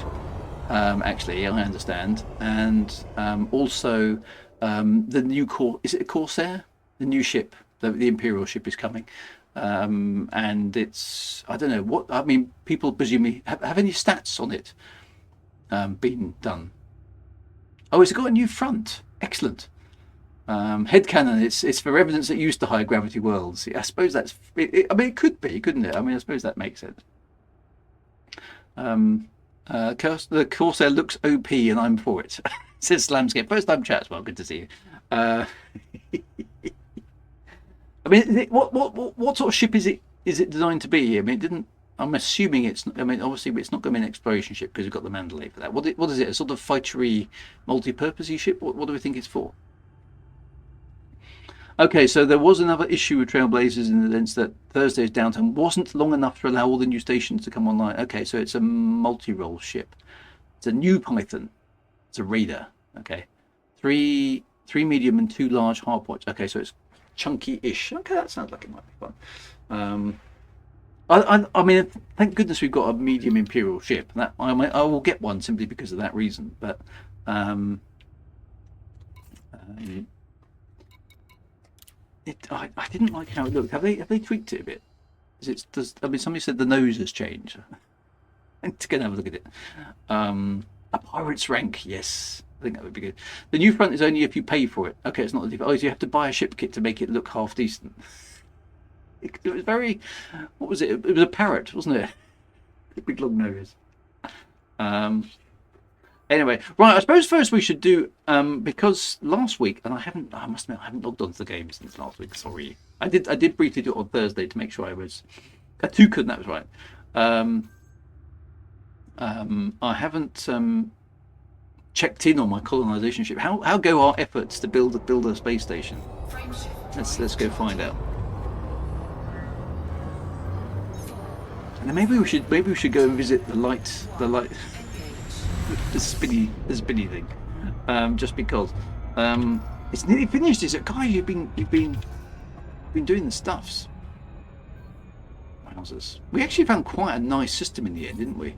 Actually, I understand, and also the new is it a Corsair? The new ship, the Imperial ship is coming, and it's I don't know what I mean. People presumably have any stats on it been done. Oh, it's got a new front. Excellent. Headcanon, it's for evidence that used to high gravity worlds. I suppose that's. I mean, it could be, couldn't it? I mean, I suppose that makes sense. The Corsair looks OP, and I'm for it. Says Slamscape. First time chat as well. Good to see you. I mean, what sort of ship is it? Is it designed to be? I mean, it didn't. I'm assuming it's. I mean, obviously, it's not going to be an exploration ship because we've got the Mandalay for that. What is it? A sort of fightery, multi-purpose ship? What do we think it's for? Okay, so there was another issue with Trailblazers in the sense that Thursday's downtime wasn't long enough to allow all the new stations to come online. Okay, so it's a multi-role ship. It's a new Python. It's a raider. Okay, three medium and 2 large hardpoints. Okay, so it's chunky-ish. Okay, that sounds like it might be fun. I mean, thank goodness we've got a medium Imperial ship. That I will get one simply because of that reason. But I didn't like how it looked. Have they tweaked it a bit? I mean, somebody said the nose has changed. I'm just gonna have a look at it. A pirate's rank, yes. I think that would be good. The new front is only if you pay for it. Okay, it's not the default. Oh, so you have to buy a ship kit to make it look half decent. It was very. What was it? It was a parrot, wasn't it? A big long nose. Anyway, right. I suppose first we should do because last week, and I must admit, I haven't logged onto the game since last week. Sorry, I did briefly do it on Thursday to make sure I was a toucan. That was right. I haven't checked in on my colonization ship. How go our efforts to build a space station? Let's go find out. And then maybe we should go and visit the light the spinny thing. Just because it's nearly finished. Is it, guys? You've been doing the stuffs. Wowzers. We actually found quite a nice system in the end, didn't we?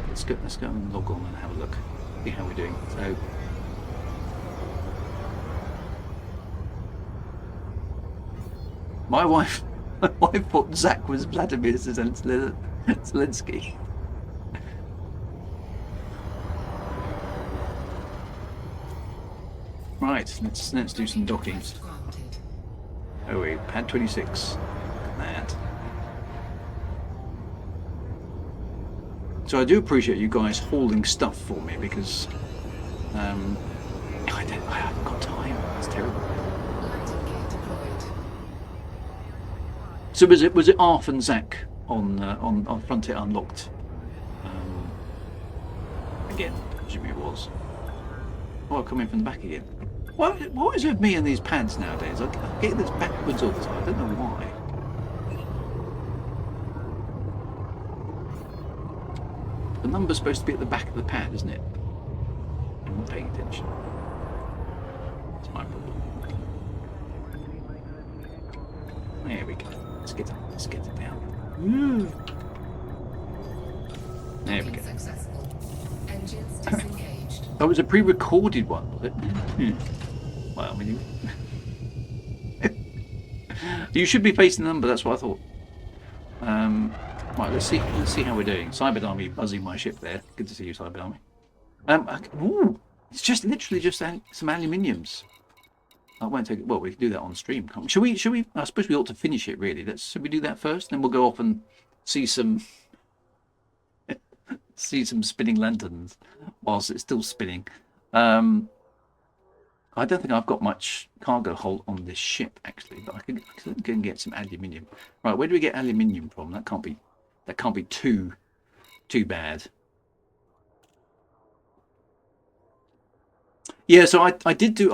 Let's go and log on and have a look. See how we're doing. So. My wife thought Zach was Vladimir Zelensky. Right, let's do some docking. Oh wait, pad 26. That. So I do appreciate you guys hauling stuff for me because I haven't got time. That's terrible. So was it Arf and Zach on Frontier Unlocked? Again, presumably it was. Oh, I'm coming from the back again. What is with me and these pads nowadays? I get this backwards all the time. I don't know why. The number's supposed to be at the back of the pad, isn't it? I'm not paying attention. That's my problem. There we go. Let's get it down. There we go. That was a pre-recorded one, was it? Well, I mean, you should be facing the number. That's what I thought. Right, let's see how we're doing. Cyber Army buzzing my ship there. Good to see you, Cyber Army. Ooh, it's just literally just some aluminiums. I won't take it. Well, we can do that on stream, can't we? Should we? I suppose we ought to finish it really. Should we do that first? Then we'll go off and see some spinning lanterns whilst it's still spinning. I don't think I've got much cargo hold on this ship actually, but I can get some aluminium. Right, where do we get aluminium from? That can't be too bad. Yeah, so I did the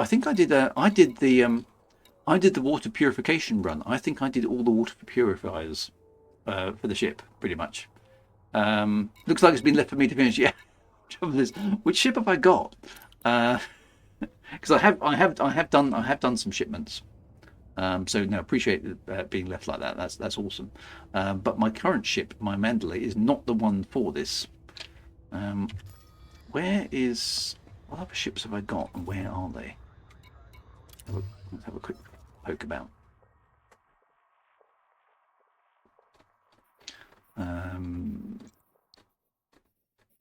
water purification run. I think I did all the water purifiers for the ship pretty much. Looks like it's been left for me to finish. Yeah. Which ship have I got? because I have done some shipments. So no, appreciate being left like that. That's awesome. But my current ship, my Mandalay, is not the one for this. Where is what other ships have I got, and where are they? Let's have a quick poke about.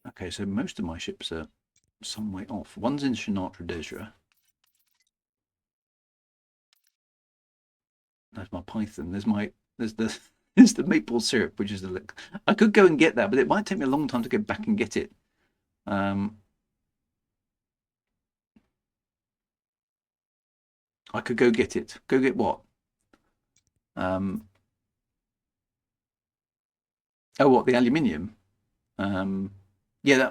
Okay, so most of my ships are some way off. One's in Shinatra Desra. There's my Python. There's the there's the maple syrup, which is the. I could go and get that, but it might take me a long time to go back and get it. I could go get it. Go get what? Oh, what, the aluminium? Yeah,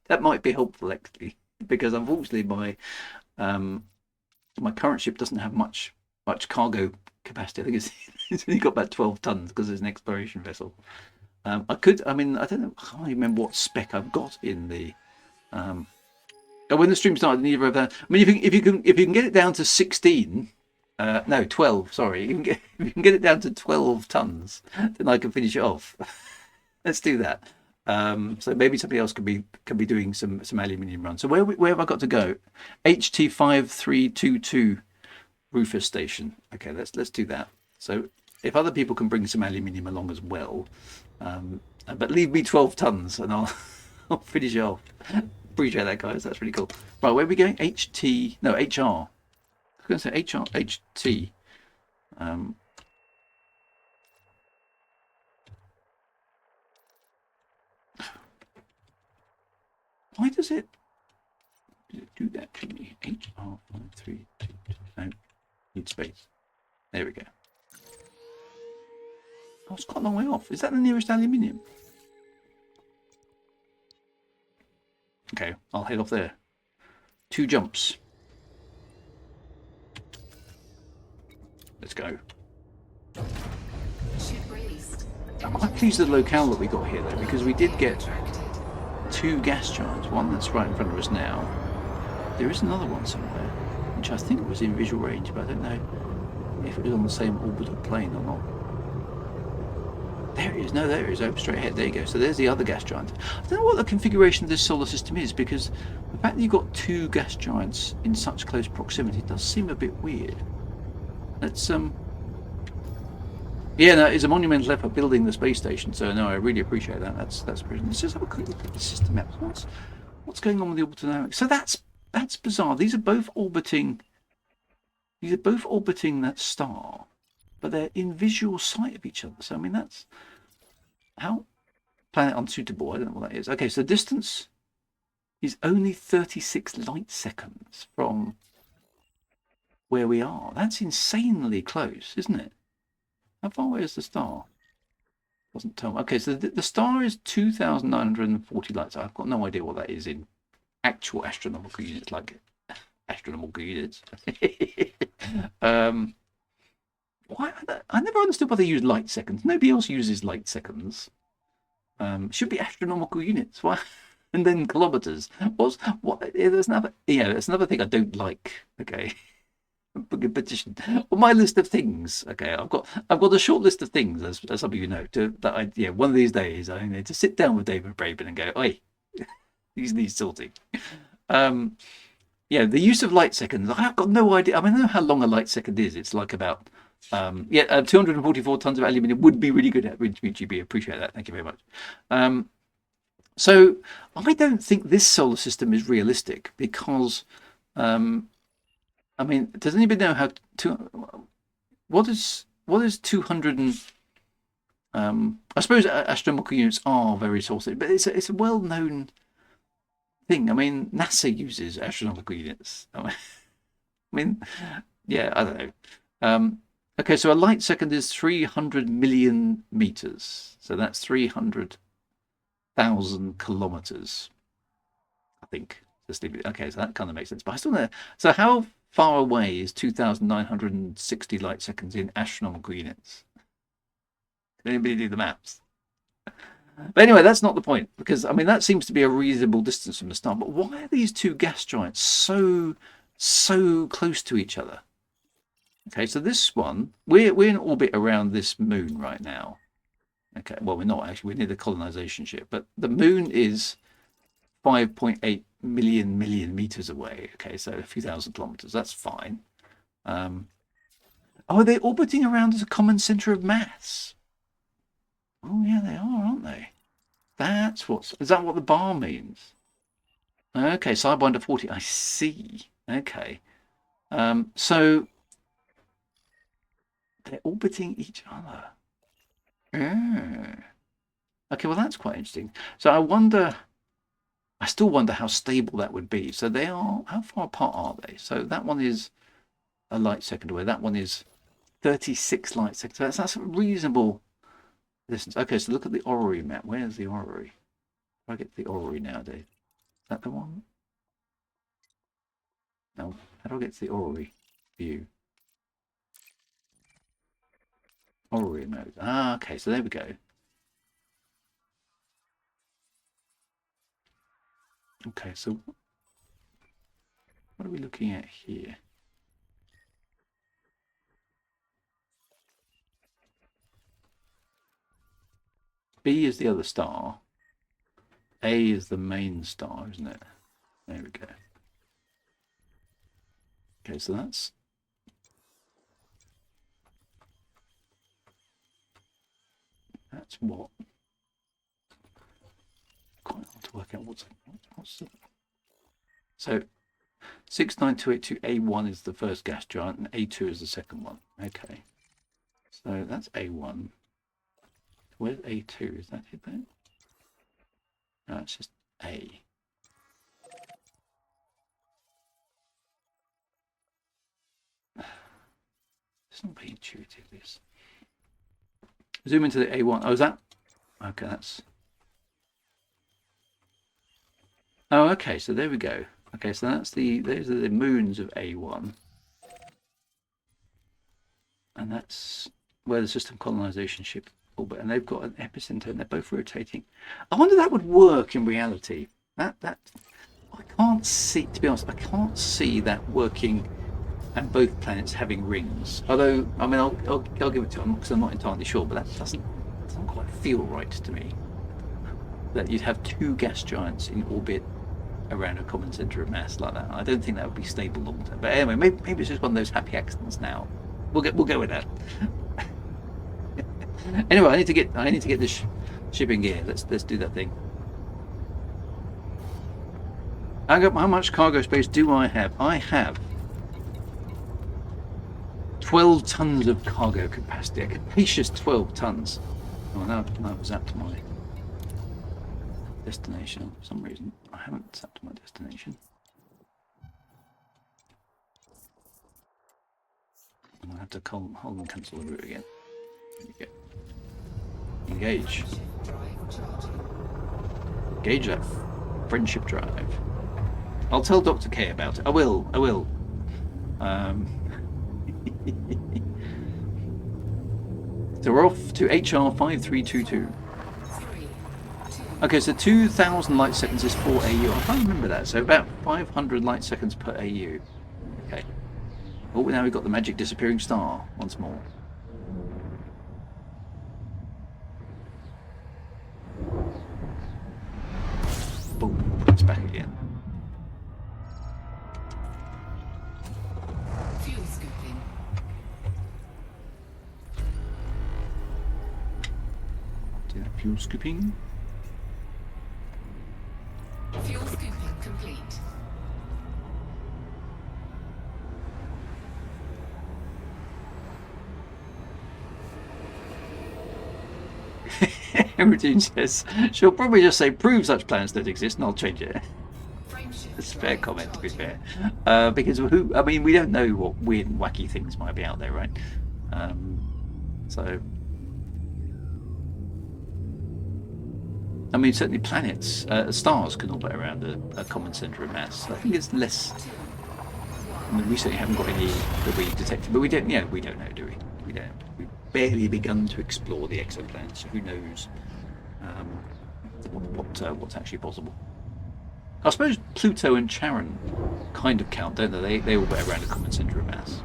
that might be helpful actually, because unfortunately my current ship doesn't have much cargo capacity. I think it's only got about 12 tons because it's an exploration vessel. I mean, I don't know. I can't remember what spec I've got in the. Oh, when the stream started, neither of that. I mean, if you can get it down to 16, no, 12. Sorry, if you can get it down to 12 tons, then I can finish it off. Let's do that. So maybe somebody else could be doing some aluminium runs. So where have I got to go? HT5322 Rufus Station. Okay, let's do that. So if other people can bring some aluminium along as well, but leave me 12 tons and I'll finish it off. Appreciate that, guys. That's really cool. Right, where are we going? HT? No, HR. I was going to say HR, HT. Why does it do that to me? HR5322. No, need space. There we go. Oh, it's quite a long way off. Is that the nearest aluminium? Okay, I'll head off there. 2 jumps. Let's go. I'm quite pleased with the locale that we got here, though, because we did get 2 gas giants. One that's right in front of us now. There is another one somewhere, which I think was in visual range, but I don't know if it was on the same orbital plane or not. There it is. No, there it is. Oh, straight ahead. There you go. So there's the other gas giant. I don't know what the configuration of this solar system is, because the fact that you've got 2 gas giants in such close proximity does seem a bit weird. Let's yeah, no, it's a monumental effort building the space station. So no, I really appreciate that. That's brilliant. Let's just have a quick look at the system maps. What's going on with the orbital dynamics? So that's bizarre. These are both orbiting. These are both orbiting that star, but they're in visual sight of each other. So I mean, that's how planet unsuitable. I don't know what that is. Okay, so distance is only 36 light seconds from where we are. That's insanely close, isn't it? How far away is the star? Doesn't tell me. Okay, so the star is 2,940 lights. I've got no idea what that is in actual astronomical units, like astronomical units. Why? I never understood why they use light seconds. Nobody else uses light seconds. Should be astronomical units. Why? And then kilometers. There's another. Yeah, that's another thing I don't like. Okay. Petition. On my list of things. Okay, I've got a short list of things, as some of you know. One of these days I need to sit down with David Braben and go, "Oi, these need sorting." Yeah, the use of light seconds. I've got no idea. I mean, I know how long a light second is. It's like about 244 tons of aluminium would be really good at GB. Appreciate that. Thank you very much. So I don't think this solar system is realistic because, I mean, does anybody know how what is 200 and I suppose astronomical units are very sorted, but it's a well-known thing. I mean, NASA uses astronomical units. I mean, yeah, I don't know. Okay, so a light second is 300 million meters. So that's 300,000 kilometers, I think. Okay, so that kind of makes sense. But I still know. So how far away is 2,960 light seconds in astronomical units? Can anybody do the maths? But anyway, that's not the point, because I mean that seems to be a reasonable distance from the star. But why are these two gas giants so close to each other? Okay, so this one, we're in orbit around this moon right now. Okay, well we're not actually. We're near the colonization ship, but the moon is 5.8 million meters away. Okay, so a few thousand kilometers. That's fine. Oh, they're orbiting around as a common center of mass. Oh yeah, they are, aren't they? Is that what the bar means? Okay, Sidewinder 40. I see. Okay. So they're orbiting each other. Okay, well that's quite interesting. So I still wonder how stable that would be. So how far apart are they? So that one is a light second away. That one is 36 light seconds. So that's a reasonable distance. Okay, so look at the orrery map. Where's the orrery? If I get to the orrery nowadays. Is that the one? No. How do I get to the orrery view? Orrery mode. Ah, okay, so there we go. Okay, so what are we looking at here? B is the other star. A is the main star, isn't it? There we go. Okay, so that's what? Quite hard to work out what's the... So 69282A1 is the first gas giant and A2 is the second one. Okay. So that's A1. Where's A2? Is that it there? No, it's just A. It's not very intuitive, this. Zoom into the A1. Oh, is that? Okay, that's... Oh, okay, so there we go. Okay, so those are the moons of A1. And that's where the system colonization ship orbit, and they've got an epicenter and they're both rotating. I wonder if that would work in reality. I can't see, to be honest, I can't see that working and both planets having rings. Although, I mean, I'll give it to them because I'm not entirely sure, but that doesn't quite feel right to me. That you'd have two gas giants in orbit around a common center of mass like that. I don't think that would be stable long term. But anyway, maybe it's just one of those happy accidents now. We'll go with that. Anyway, I need to get this shipping gear. Let's do that thing. How much cargo space do I have? I have 12 tons of cargo capacity. A capacious 12 tons. Oh, now I've zapped my destination for some reason. I haven't zapped my destination. I'm going to have to hold and cancel the route again. There you go. Engage. Engage that friendship drive. I'll tell Dr. K about it. I will. So we're off to HR 5322. Okay, so 2,000 light seconds is 4 AU. I can't remember that. So about 500 light seconds per AU. Okay. Oh, now we've got the magic disappearing star once more. Boom, it's back again. Fuel scooping. Do that fuel scooping. Fuel scooping complete. Routine says she'll probably just say prove such plans don't exist and I'll change it. It's a fair comment, to be fair, because we don't know what weird and wacky things might be out there, right? So I mean, certainly planets, stars can orbit around a common centre of mass. I think it's less. I mean, we certainly haven't got any that we detected, but we don't know, do we? We don't. We've barely begun to explore the exoplanets. So who knows What's actually possible. I suppose Pluto and Charon kind of count, don't they? They all go around a common centre of mass.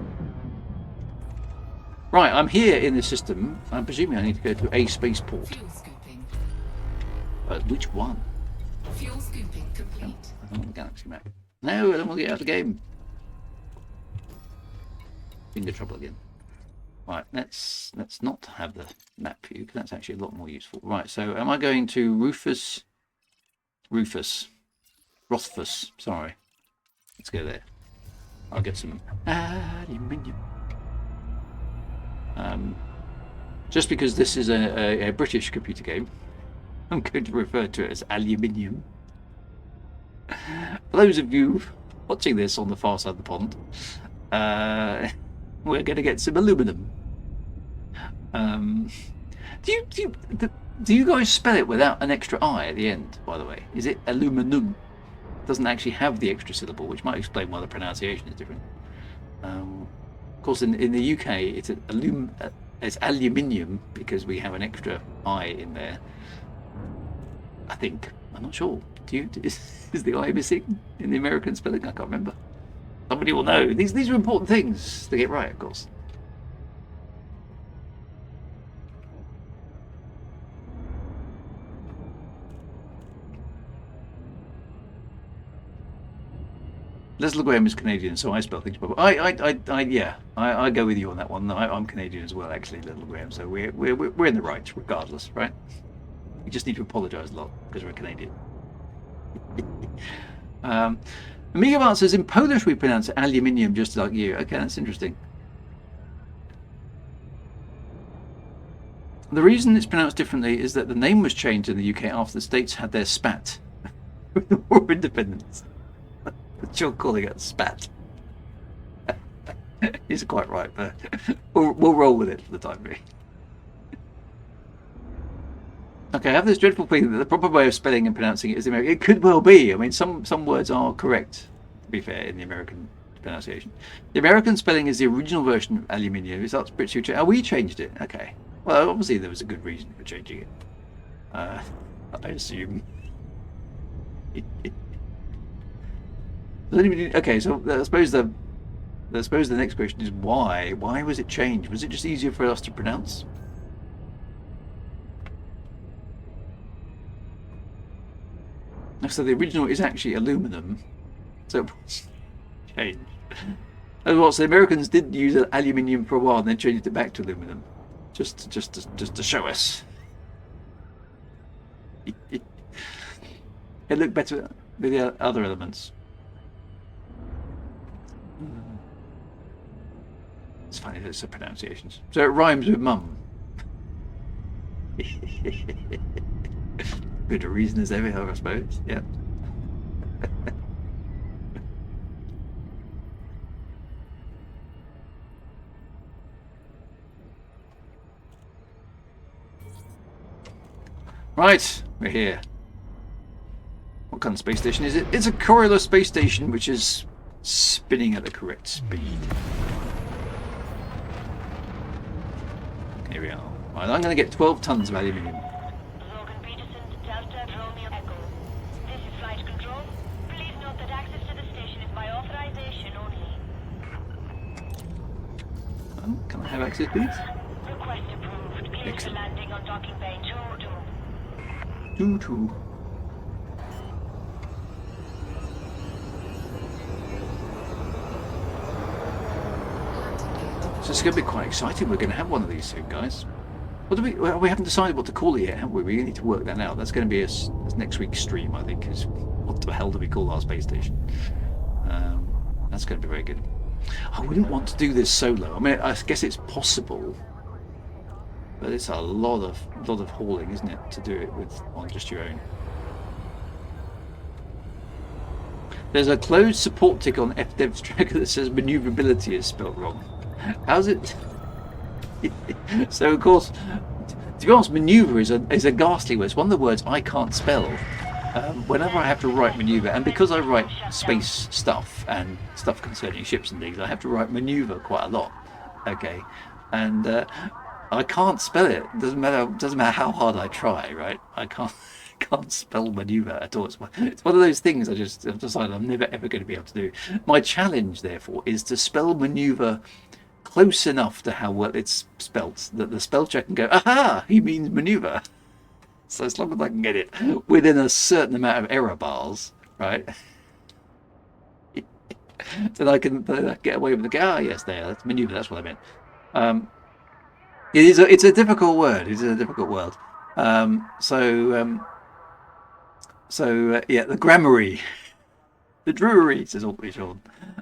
Right, I'm here in the system. I'm presuming I need to go to a spaceport. Fuel scooping. Which one? Fuel scooping complete. I don't want the galaxy map. No, I don't want to get out of the game. Finger trouble again. Right, let's not have the map view because that's actually a lot more useful. Right, so am I going to Rothfuss? Sorry. Let's go there. I'll get some aluminium. Just because this is a British computer game, I'm going to refer to it as aluminium. For those of you watching this on the far side of the pond, we're going to get some aluminum. Do you guys spell it without an extra I at the end, by the way? Is it aluminum? It doesn't actually have the extra syllable, which might explain why the pronunciation is different. Of course, in the UK, it's aluminium because we have an extra I in there. I think. I'm not sure. Is the I missing in the American spelling? I can't remember. Somebody will know. These are important things to get right, of course. Leslie Graham is Canadian, so I spell things properly. I go with you on that one. I'm Canadian as well, actually, Leslie Graham. So we're in the right, regardless, right? We just need to apologise a lot because we're Canadian. Amiga Bart says in Polish we pronounce it aluminium, just like you. Okay, that's interesting. The reason it's pronounced differently is that the name was changed in the UK after the states had their spat with the War of Independence. But you're calling it spat. He's quite right, but we'll roll with it for the time being. Okay, I have this dreadful feeling that the proper way of spelling and pronouncing it is American. It could well be. I mean, some words are correct, to be fair, in the American pronunciation. The American spelling is the original version of aluminium. It's up to British who we changed it. Okay. Well, obviously there was a good reason for changing it. I assume. Okay, so I suppose the next question is why? Why was it changed? Was it just easier for us to pronounce? So the original is actually aluminum. So it was changed. And what? So the Americans did use aluminium for a while, and then changed it back to aluminum, just to show us. It looked better with the other elements. It's funny that it's the pronunciations. So it rhymes with mum. Good a reason as ever, I suppose. Yeah. Right, we're here. What kind of space station is it? It's a Coriolis space station which is spinning at the correct speed. Here we are. Right, I'm going to get 12 tons of aluminium. Can I have access, please? Request approved. Clear for landing on docking bay 2-2. 2-2. So it's going to be quite exciting. We're going to have one of these soon, guys. What do we? Well, we haven't decided what to call it yet, have we? We need to work that out. That's going to be that's next week's stream, I think. Is what the hell do we call our space station? That's going to be very good. I wouldn't want to do this solo. I mean, I guess it's possible, but it's a lot of hauling, isn't it, to do it on just your own. There's a closed support tick on FDev's tracker that says maneuverability is spelled wrong. How's it? So of course, to be honest, maneuver is a ghastly word. It's one of the words I can't spell. Whenever I have to write maneuver, and because I write space stuff and stuff concerning ships and things, I have to write maneuver quite a lot. Okay, and I can't spell it. Doesn't matter how hard I try, right? I can't spell maneuver at all. It's one of those things I've decided I'm never ever going to be able to do. My challenge, therefore, is to spell maneuver close enough to how well it's spelt that the spell check can go, aha, he means maneuver. So as long as I can get it within a certain amount of error bars, right? then I can get away with the yes, that's maneuver. That's what I meant. It's a difficult word. It's a difficult word. Yeah, the grammary, the Drury, says Unofficial.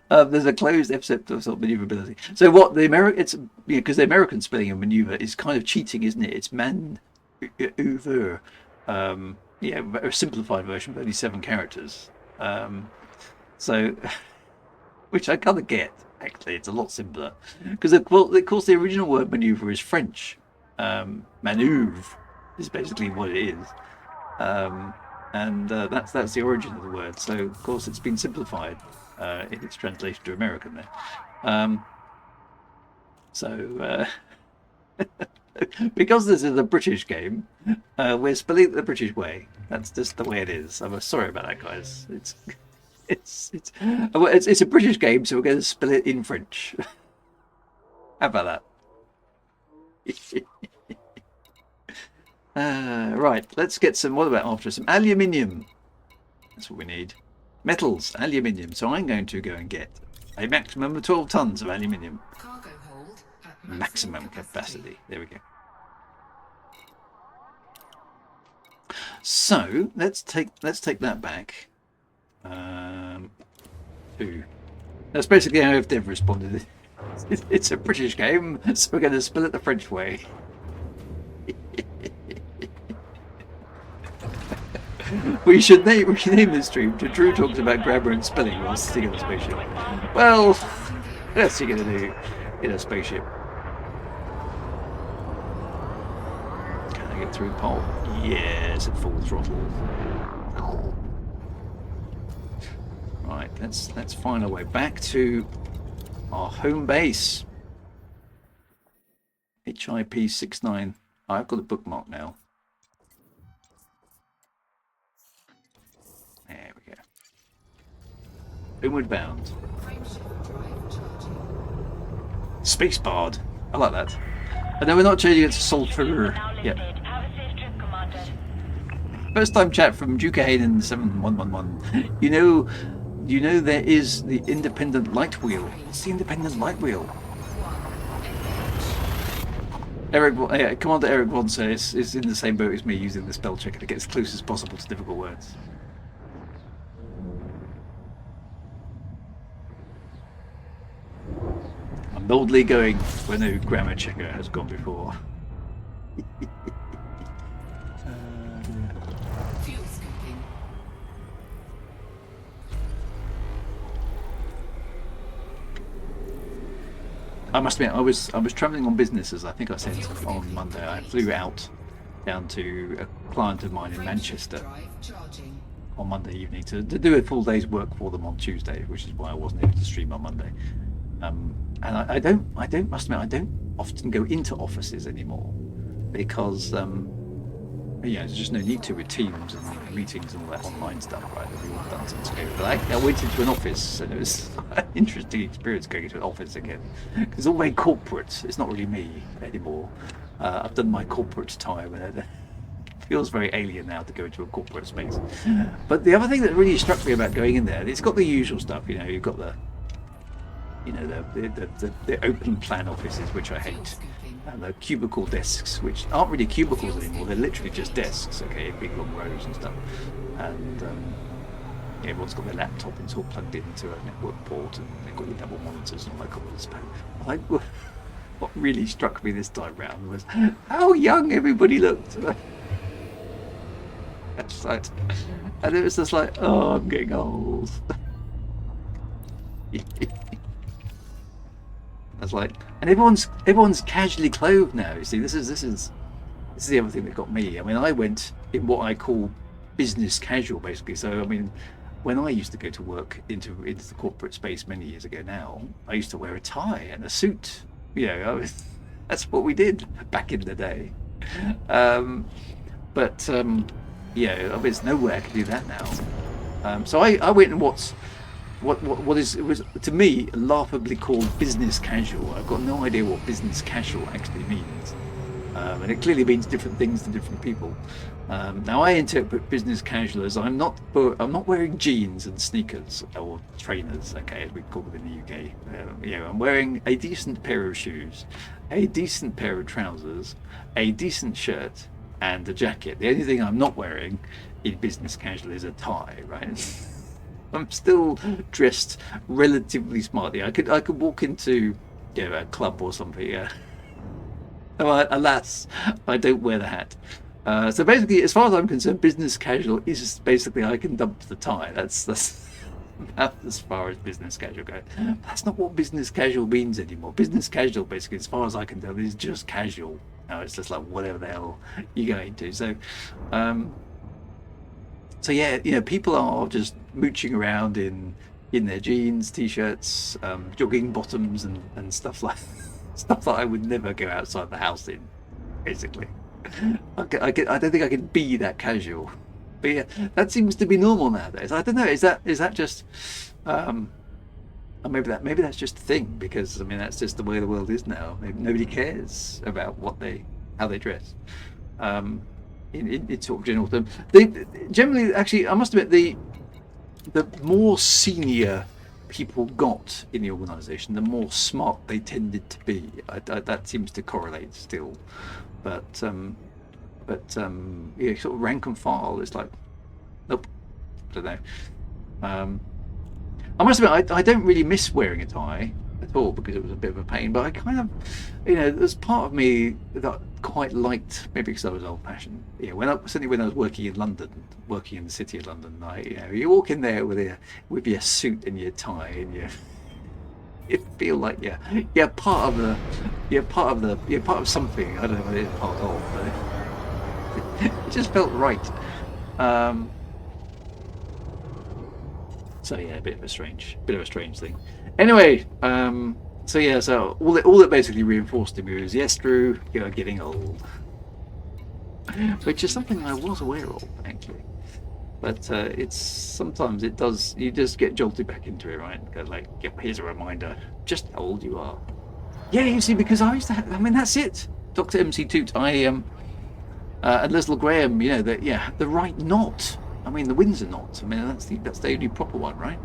There's a closed epithet of maneuverability. So what the because the American spelling of maneuver is kind of cheating, isn't it? It's maneuver. A simplified version with only 7 characters. So, which I kind of get. Actually, it's a lot simpler because of course the original word maneuver is French. Maneuver is basically what it is, and that's the origin of the word. So of course it's been simplified in its translation to American there. Because this is a British game, we're spelling it the British way. That's just the way it is. I'm sorry about that, guys. It's a British game, so we're going to spell it in French. How about that? Right, let's get some. What about after some aluminium? That's what we need. Metals, aluminium. So I'm going to go and get a maximum of 12 tons of aluminium. Cargo hold at Maximum capacity. There we go. So let's take that back. That's basically how Dev responded. It's a British game, so we're going to spell it the French way. we should name this stream to Drew talks about grammar and spelling while sitting in a spaceship. Well, what's he going to do in a spaceship? Can I get through the pole? Yes, at full throttle. Right, let's find our way back to our home base. HIP 69. I've got a bookmark now. There we go. Homeward bound. Spacebarred. I like that. And then we're not changing it to sulfur yet. First time chat from Duke Hayden 7111. You know there is the independent light wheel. What's the independent light wheel? Commander Eric Wonser is in the same boat as me, using the spell checker to get as close as possible to difficult words. I'm boldly going where no grammar checker has gone before. Fuel scooping. I must admit, I was travelling on business, as I think I said on Monday. I flew out down to a client of mine in Manchester on Monday evening to do a full day's work for them on Tuesday, which is why I wasn't able to stream on Monday. And I must admit, I don't often go into offices anymore because there's just no need to with Teams and meetings and all that online stuff, right? That we've all done since COVID. But I went into an office and it was an interesting experience going into an office again. Because it's all very corporate. It's not really me anymore. I've done my corporate time and it feels very alien now to go into a corporate space. But the other thing that really struck me about going in there, it's got the usual stuff. You've got the open plan offices, which I hate. And the cubicle desks, which aren't really cubicles anymore, they're literally just desks, okay, big long rows and stuff. And everyone's got their laptop and it's all plugged into a network port and they've got your double monitors and all that kind of stuff. What really struck me this time round was how young everybody looked. And it was just like, oh, I'm getting old. That's like, and everyone's casually clothed now. You see, this is the other thing that got me. I mean, I went in what I call business casual, basically. So, I mean, when I used to go to work into the corporate space many years ago now, I used to wear a tie and a suit. I That's what we did back in the day. Um, but yeah, I mean, there's no way I can do that now. So I went and what is, it was to me laughably called business casual. I've got no idea what business casual actually means, and it clearly means different things to different people. Now I interpret business casual as I'm not wearing jeans and sneakers or trainers, okay, as we call them in the UK. I'm wearing a decent pair of shoes, a decent pair of trousers, a decent shirt, and a jacket. The only thing I'm not wearing in business casual is a tie, right? I'm still dressed relatively smartly. I could walk into a club or something. Yeah. Alas, I don't wear the hat. So basically, as far as I'm concerned, business casual is basically I can dump the tie. That's about as far as business casual goes. That's not what business casual means anymore. Business casual, basically, as far as I can tell, is just casual. Now it's just like whatever the hell you're going to. So yeah, people are just mooching around in their jeans, t-shirts, jogging bottoms, and stuff like stuff that I would never go outside the house in, basically. I don't think I can be that casual, but yeah, that seems to be normal nowadays. I don't know. Is that just, or maybe that's just a thing, because I mean that's just the way the world is now. Maybe nobody cares about how they dress. In sort of general terms, they generally, actually, I must admit, the more senior people got in the organisation, the more smart they tended to be. That seems to correlate still, but yeah, sort of rank and file is like, nope, I don't know. I must admit, I don't really miss wearing a tie at all, because it was a bit of a pain, but I kind of, there's part of me that quite liked, maybe because I was old-fashioned. Certainly when I was working in London, working in the city of London, you walk in there with your suit and your tie, and you feel like you're part of something. I don't know what it is part of, but it just felt right. So yeah, a bit of a strange thing. Anyway, so all that basically reinforced to me was, yes, Drew, you're getting old, which is something I was aware of, actually. But sometimes it does. You just get jolted back into it, right? Go like, yep, here's a reminder, just how old you are. Yeah, you see, because I used to. That's it. Dr. MC Toot, and Leslie Graham, the right knot. The Windsor knot. That's the only proper one, right?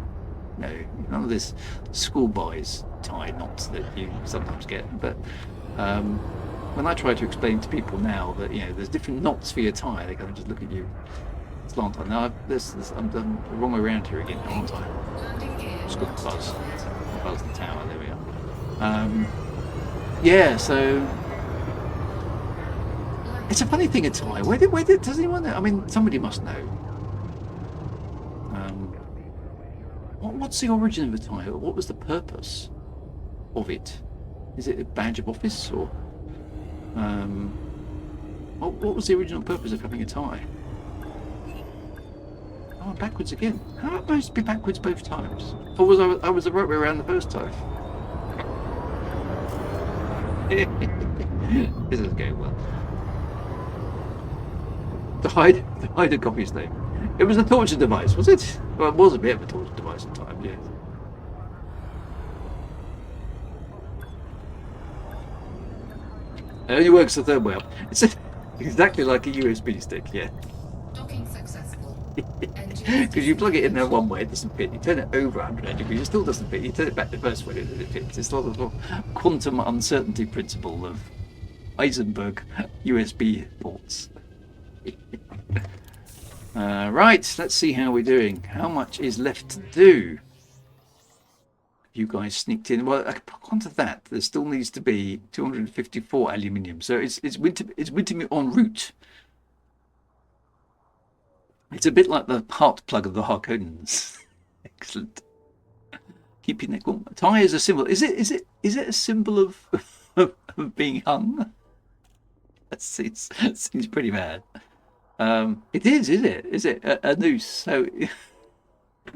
No, none of this schoolboys tie knots that you sometimes get. But when I try to explain to people now that there's different knots for your tie, they kind of just look at you slant on. Now I'm done the wrong way around here again, aren't I? Just got the buzz the tower. There we are. Yeah, so it's a funny thing, a tie. Where did does anyone know? Somebody must know. What's the origin of a tie? What was the purpose of it? Is it a badge of office, or what was the original purpose of having a tie? Oh, I'm backwards again. How am I supposed to be backwards both times? Or was I was the right way around the first time? This is going well. To hide a copy's name. It was a torture device, was it? Well, it was a bit of a torture device at times, yes. It only works the third way up. It's exactly like a USB stick, yeah. Docking successful. Because you plug it in there one way, it doesn't fit. You turn it over 180 degrees, it still doesn't fit. You turn it back the first way, it fits. It's sort of the quantum uncertainty principle of Heisenberg USB ports. Right, let's see how we're doing. How much is left to do? You guys sneaked in. Well, onto that, there still needs to be 254 aluminium. So it's winter en route. It's a bit like the heart plug of the Harkonnens. Excellent. Keep your neck warm. Tie is a symbol. Is it a symbol of being hung? That seems pretty bad. It is it? Is it a noose? So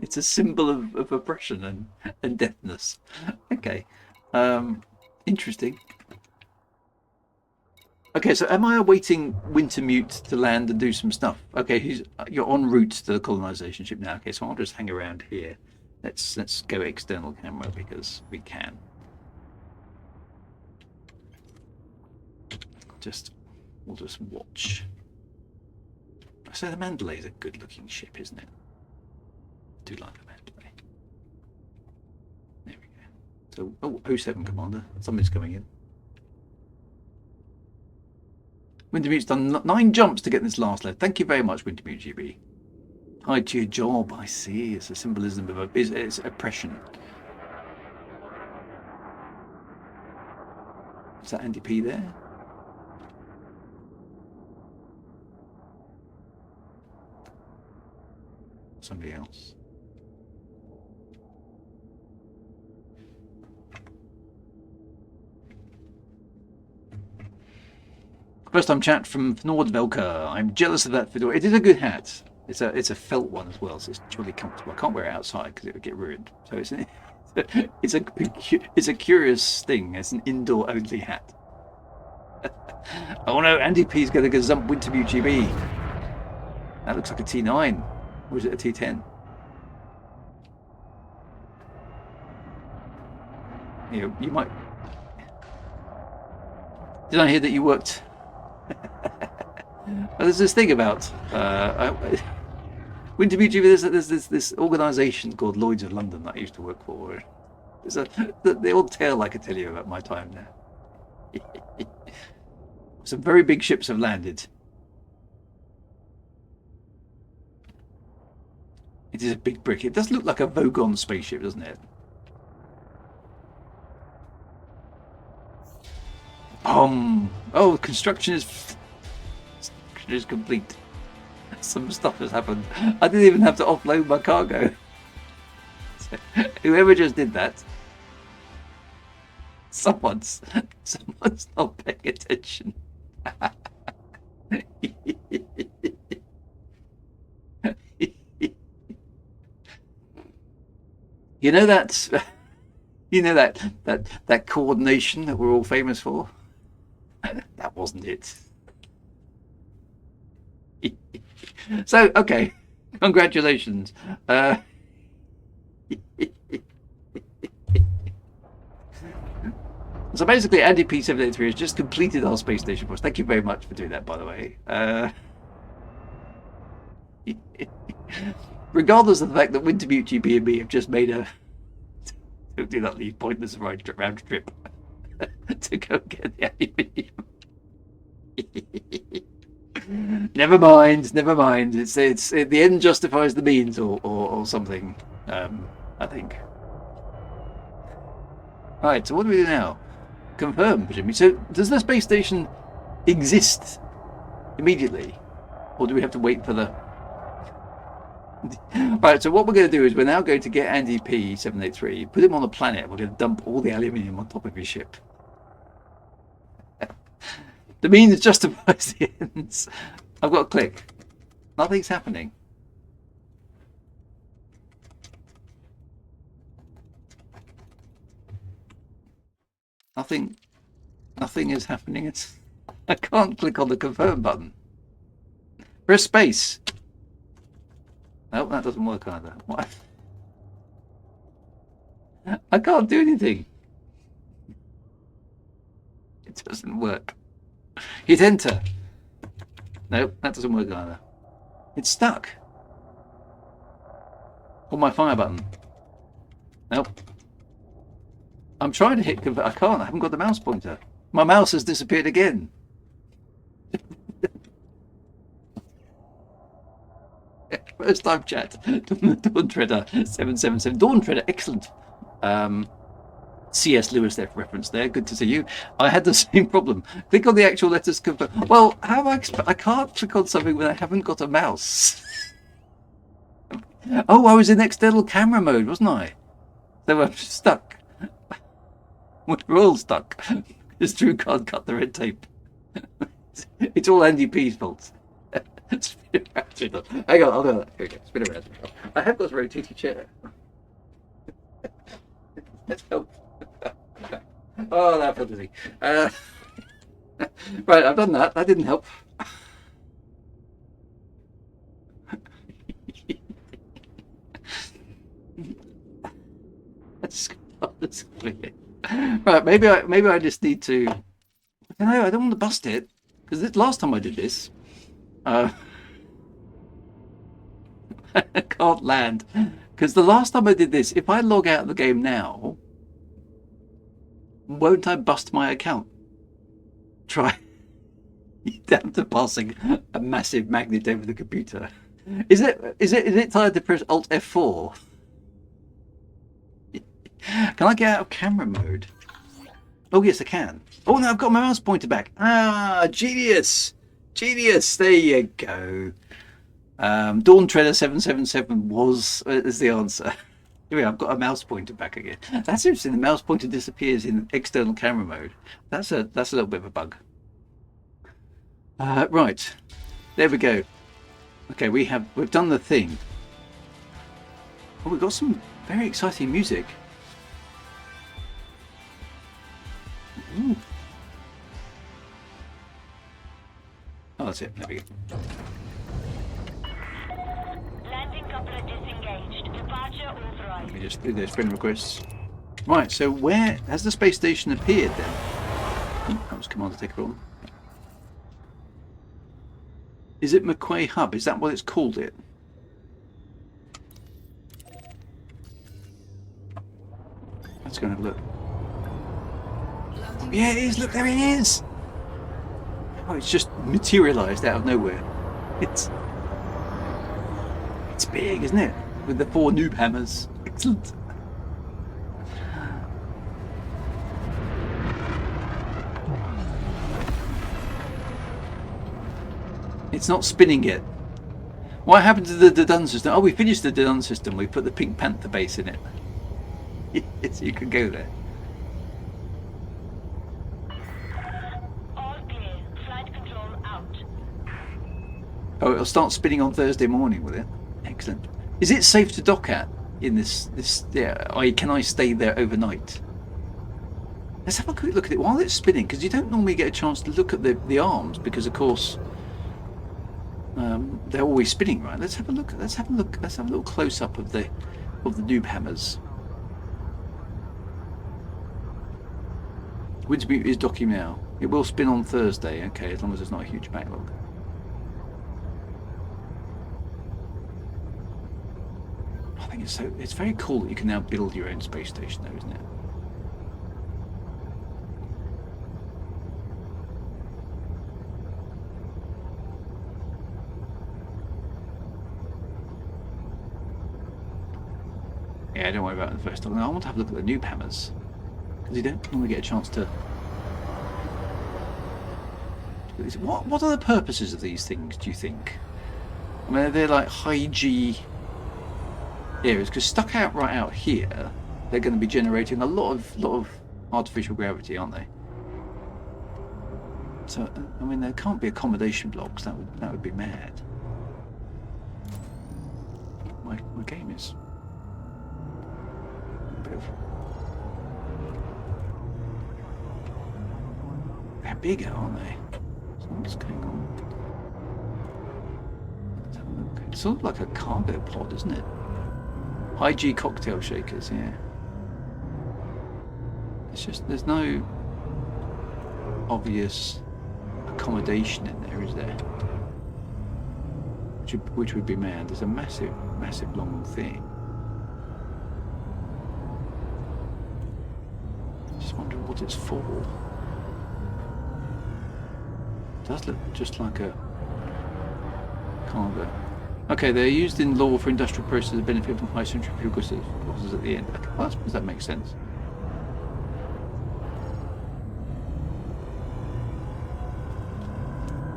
it's a symbol of oppression and deafness. Okay, interesting. Okay, so am I awaiting Wintermute to land and do some stuff? Okay, you're en route to the colonization ship now. Okay, so I'll just hang around here. Let's go external camera because we can. We'll just watch. So the Mandalay is a good-looking ship, isn't it? I do like the Mandalay. There we go. So, oh, 07 Commander. Something's coming in. Wintermute's done 9 jumps to get this last level. Thank you very much, Wintermute GB. Tied to your job, I see. It's a symbolism of it's oppression. Is that Andy P there? Somebody else. First time chat from Nordvelka. I'm jealous of that fedora. It is a good hat. It's a felt one as well, so it's truly comfortable. I can't wear it outside because it would get ruined. So it's a curious thing. It's an indoor only hat. Oh no, Andy P's going to gazump Wintermute GB. That looks like a T9. Or is it a T10? You might. Did I hear that you worked? Well, there's this thing about Wintermute GB. There's this organisation called Lloyd's of London that I used to work for. The old tale I could tell you about my time there. Some very big ships have landed. It is a big brick. It does look like a Vogon spaceship, doesn't it? Oh, construction is complete. Some stuff has happened. I didn't even have to offload my cargo. So, whoever just did that, someone's not paying attention. You know that coordination that we're all famous for? That wasn't it. So, okay. Congratulations. So basically, Andy P783 has just completed our space station for us. Thank you very much for doing that, by the way. Regardless of the fact that Wintermute GB and me have just made a do not leave pointless round trip to go get the aluminium. Never mind. It's the end justifies the means, or something. I think. Right. So what do we do now? Confirm, Jimmy. So does the space station exist immediately, or do we have to wait for the? Right, so what we're going to do is we're now going to get Andy P783, put him on the planet, we're going to dump all the aluminium on top of his ship. The means justifies the ends. I've got to click. Nothing's happening. Nothing is happening. I can't click on the confirm button. Press space. No, that doesn't work either. What? I can't do anything. It doesn't work. Hit enter. Nope, that doesn't work either. It's stuck. On my fire button. Nope. I'm trying to hit convert. I can't. I haven't got the mouse pointer. My mouse has disappeared again. First time chat. Dawn Treader 777. Dawn Treader, excellent. C.S. Lewis there reference there. Good to see you. I had the same problem. Click on the actual letters confirm. Well, how I can't click on something when I haven't got a mouse. Oh, I was in external camera mode, wasn't I? So I'm stuck. We're all stuck. Because Drew can't cut the red tape. It's all Andy P's fault. Spin around. Hang on, I'll do that. Here we go. Spin around. I have got a rotating chair. Let's help. Oh, that fantasy. Right, I've done that. That didn't help. That's clear. Right, maybe I just need to. I don't know. I don't want to bust it because last time I did this, I can't land. Because the last time I did this, if I log out of the game now, won't I bust my account? Try down to passing a massive magnet over the computer. Is it time to press Alt F4? Can I get out of camera mode? Oh yes, I can. Oh no, I've got my mouse pointer back. Ah, genius, genius. There you go. Dawn Treader 777 is the answer. Here we are, I've got a mouse pointer back again. That's interesting. The mouse pointer disappears in external camera mode. That's a little bit of a bug. Right, there we go. Okay, we've done the thing. Oh, we've got some very exciting music. Ooh. Oh, that's it. There we go. Landing coupler disengaged. Departure authorized. Let me just do those friend requests. Right, so where has the space station appeared then? Oh, that was Commander Tickle. Is it McQuay Hub? Is that what it's called it? Let's go and have a look. Yeah, it is. Look, there it is. Oh, it's just materialised out of nowhere. It's big, isn't it? With the 4 noob hammers. Excellent. It's not spinning yet. What happened to the Dun system? Oh, we finished the Dun system. We put the Pink Panther base in it. Yes, you can go there. All clear. Flight control out. Oh, it'll start spinning on Thursday morning, will it? Excellent. Is it safe to dock at in this? Yeah. Can I stay there overnight? Let's have a quick look at it while it's spinning, because you don't normally get a chance to look at the arms, because of course they're always spinning, right? Let's have a look. Let's have a little close up of the noob hammers. Winsby is docking now. It will spin on Thursday, okay, as long as there's not a huge backlog. I think it's very cool that you can now build your own space station though, isn't it? Yeah, don't worry about it first. I want to have a look at the noob hammers, because you don't normally get a chance to. What are the purposes of these things, do you think? I mean, they're like high G areas, because stuck out right out here, they're going to be generating a lot of artificial gravity, aren't they? So, I mean, there can't be accommodation blocks. That would be mad. My game is. They're bigger, aren't they? So what's going on? Let's have a look. It's sort of like a cargo pod, isn't it? High G cocktail shakers, yeah. It's just there's no obvious accommodation in there, is there? Which would be mad. There's a massive long thing. Just wondering what it's for. It does look just like a cargo. Okay, they're used in law for industrial processes that benefit from high centrifugal forces at the end. Okay, well, I suppose that makes sense.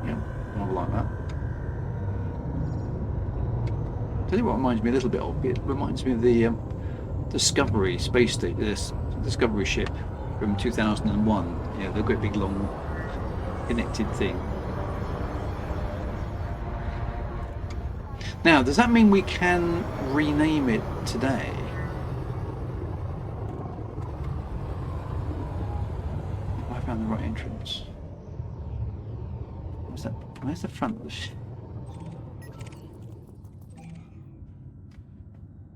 Yeah, I like that. Tell you what reminds me a little bit of. It reminds me of the Discovery space station, this Discovery ship from 2001. Yeah, the great big long connected thing. Now, does that mean we can rename it today? Have I found the right entrance? Where's the front of the ship?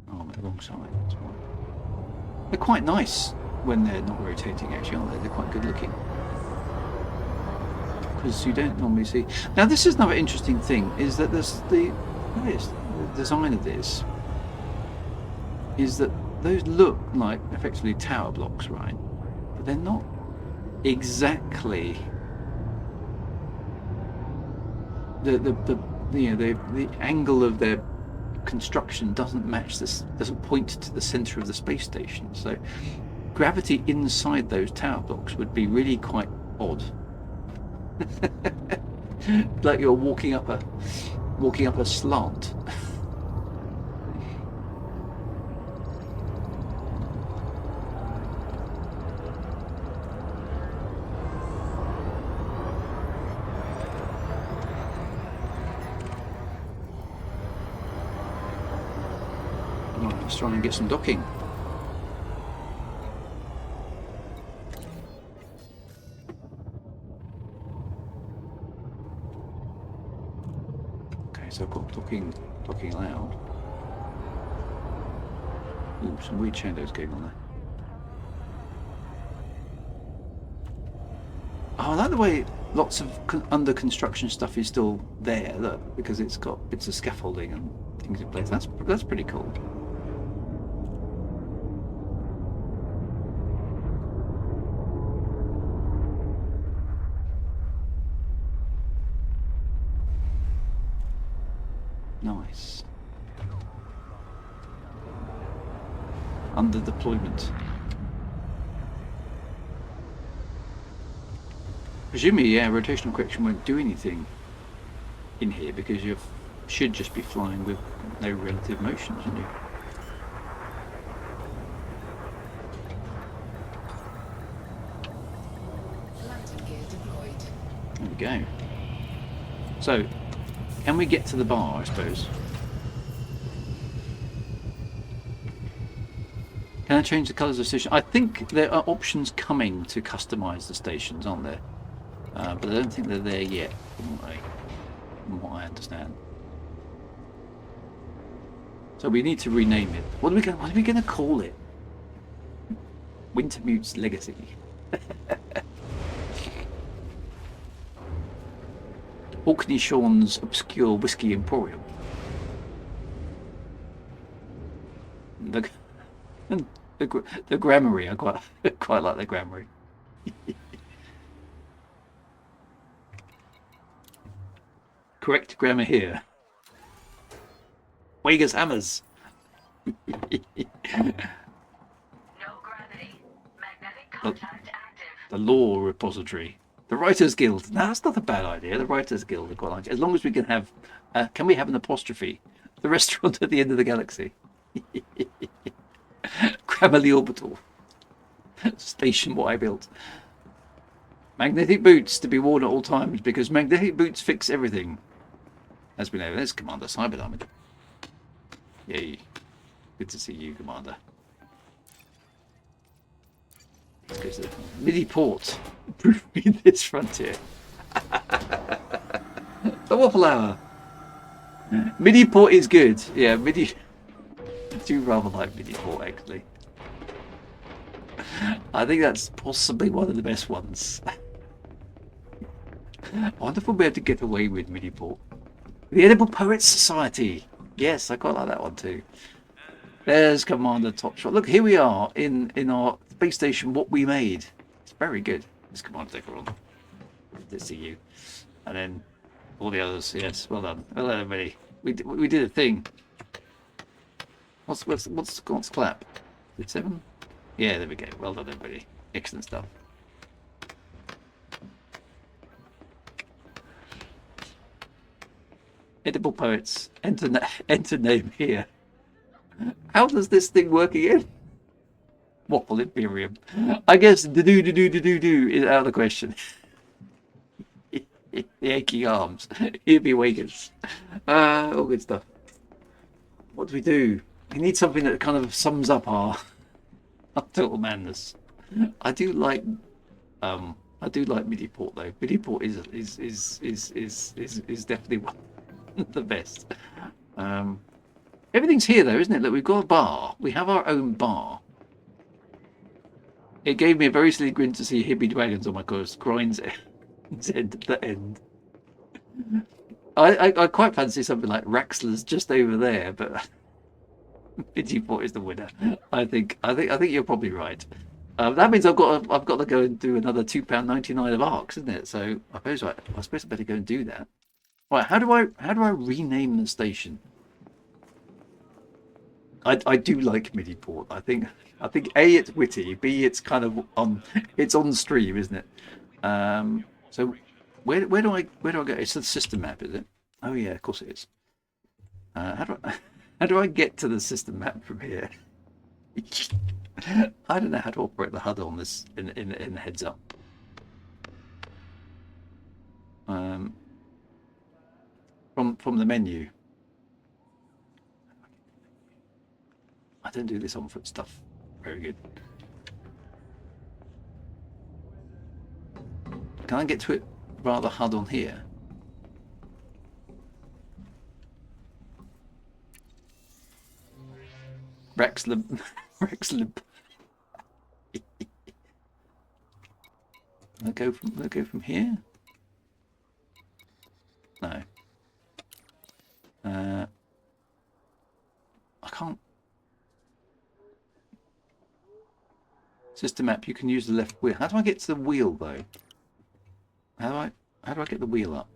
Oh, I'm at the wrong side. That's why. They're quite nice when they're not rotating, actually, aren't they? They're quite good looking. Because you don't normally see. Now, this is another interesting thing: is that the design of this is that those look like effectively tower blocks, right? But they're not exactly the angle of their construction doesn't match this, doesn't point to the center of the space station. So gravity inside those tower blocks would be really quite odd. Like you're walking up a slant. Right, let's try and get some docking. So I've got docking allowed. Ooh, some weird shadows going on there. Oh, I like the way lots of under construction stuff is still there, look, because it's got bits of scaffolding and things in place. That's pretty cool. Nice. Under deployment. Presumably, yeah, rotational correction won't do anything in here because you should just be flying with no relative motion, shouldn't you? Landing gear deployed. There we go. So, can we get to the bar, I suppose? Can I change the colours of the station? I think there are options coming to customise the stations, aren't there? But I don't think they're there yet, from what I understand. So we need to rename it. What are we going to call it? Wintermute's Legacy. Orkney Sean's Obscure Whiskey Emporium. The grammary, I quite like the grammary. Correct grammar here. Wagar's hammers. No gravity. Magnetic contact active. The law repository. The Writers Guild. Now, that's not a bad idea. The Writers Guild are quite like it. As long as we can have... can we have an apostrophe? The restaurant at the end of the galaxy. Grammarly Orbital. Station what I built. Magnetic boots to be worn at all times because magnetic boots fix everything. As we know, there's Commander Cyberdiamond. Yay. Good to see you, Commander. Let's go to the Midi Port. Prove me this frontier. The Waffle Hour. Midi Port is good. Yeah, I do rather like Midi Port, actually. I think that's possibly one of the best ones. I wonder if we'll be able to get away with Midi Port. The Edible Poets Society. Yes, I quite like that one too. There's Commander Top Shot. Look, here we are in our space station, what we made. It's very good. There's Commander Decoron. Good to see you. And then all the others. Yes, well done. Well done, everybody. We did a thing. What's clap? Is it 7? Yeah, there we go. Well done, everybody. Excellent stuff. Edible Poets. Enter name here. How does this thing work again? Waffle Imperium. I guess the do is out of the question. The aching arms. He'd be Wagars. All good stuff. What do we do? We need something that kind of sums up our total madness. I do like I do like Midi Port though. Midi Port is definitely one of the best. Everything's here though, isn't it? Look, we've got a bar. We have our own bar. It gave me a very silly grin to see hippie dragons on my course. Grinds end at the end. I quite fancy something like Raxler's just over there, but Midi Port is the winner. I think you're probably right. That means I've got to go and do another £2.99 of arcs, isn't it? So I suppose I better go and do that. Right, how do I rename the station? I do like Midi Port. I think A, it's witty, B, it's kind of on stream, isn't it? So where do I go? It's the system map, is it? Oh yeah, of course it is. How do I get to the system map from here? I don't know how to operate the HUD on this in heads up. From the menu. I don't do this on foot stuff very good. Can I get to it via the HUD on here? Rexlib. I'll go from here. No. I can't. System map. You can use the left wheel. How do I get to the wheel though? How do I get the wheel up?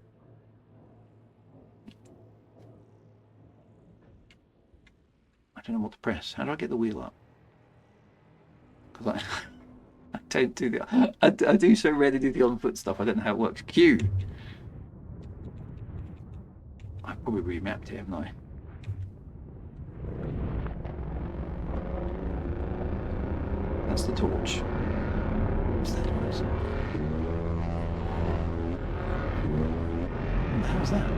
I don't know what to press. How do I get the wheel up? Because I don't do the. I do so rarely do the on foot stuff. I don't know how it works. Q. I've probably remapped it, haven't I? That's the torch. What's that noise? What the hell's that?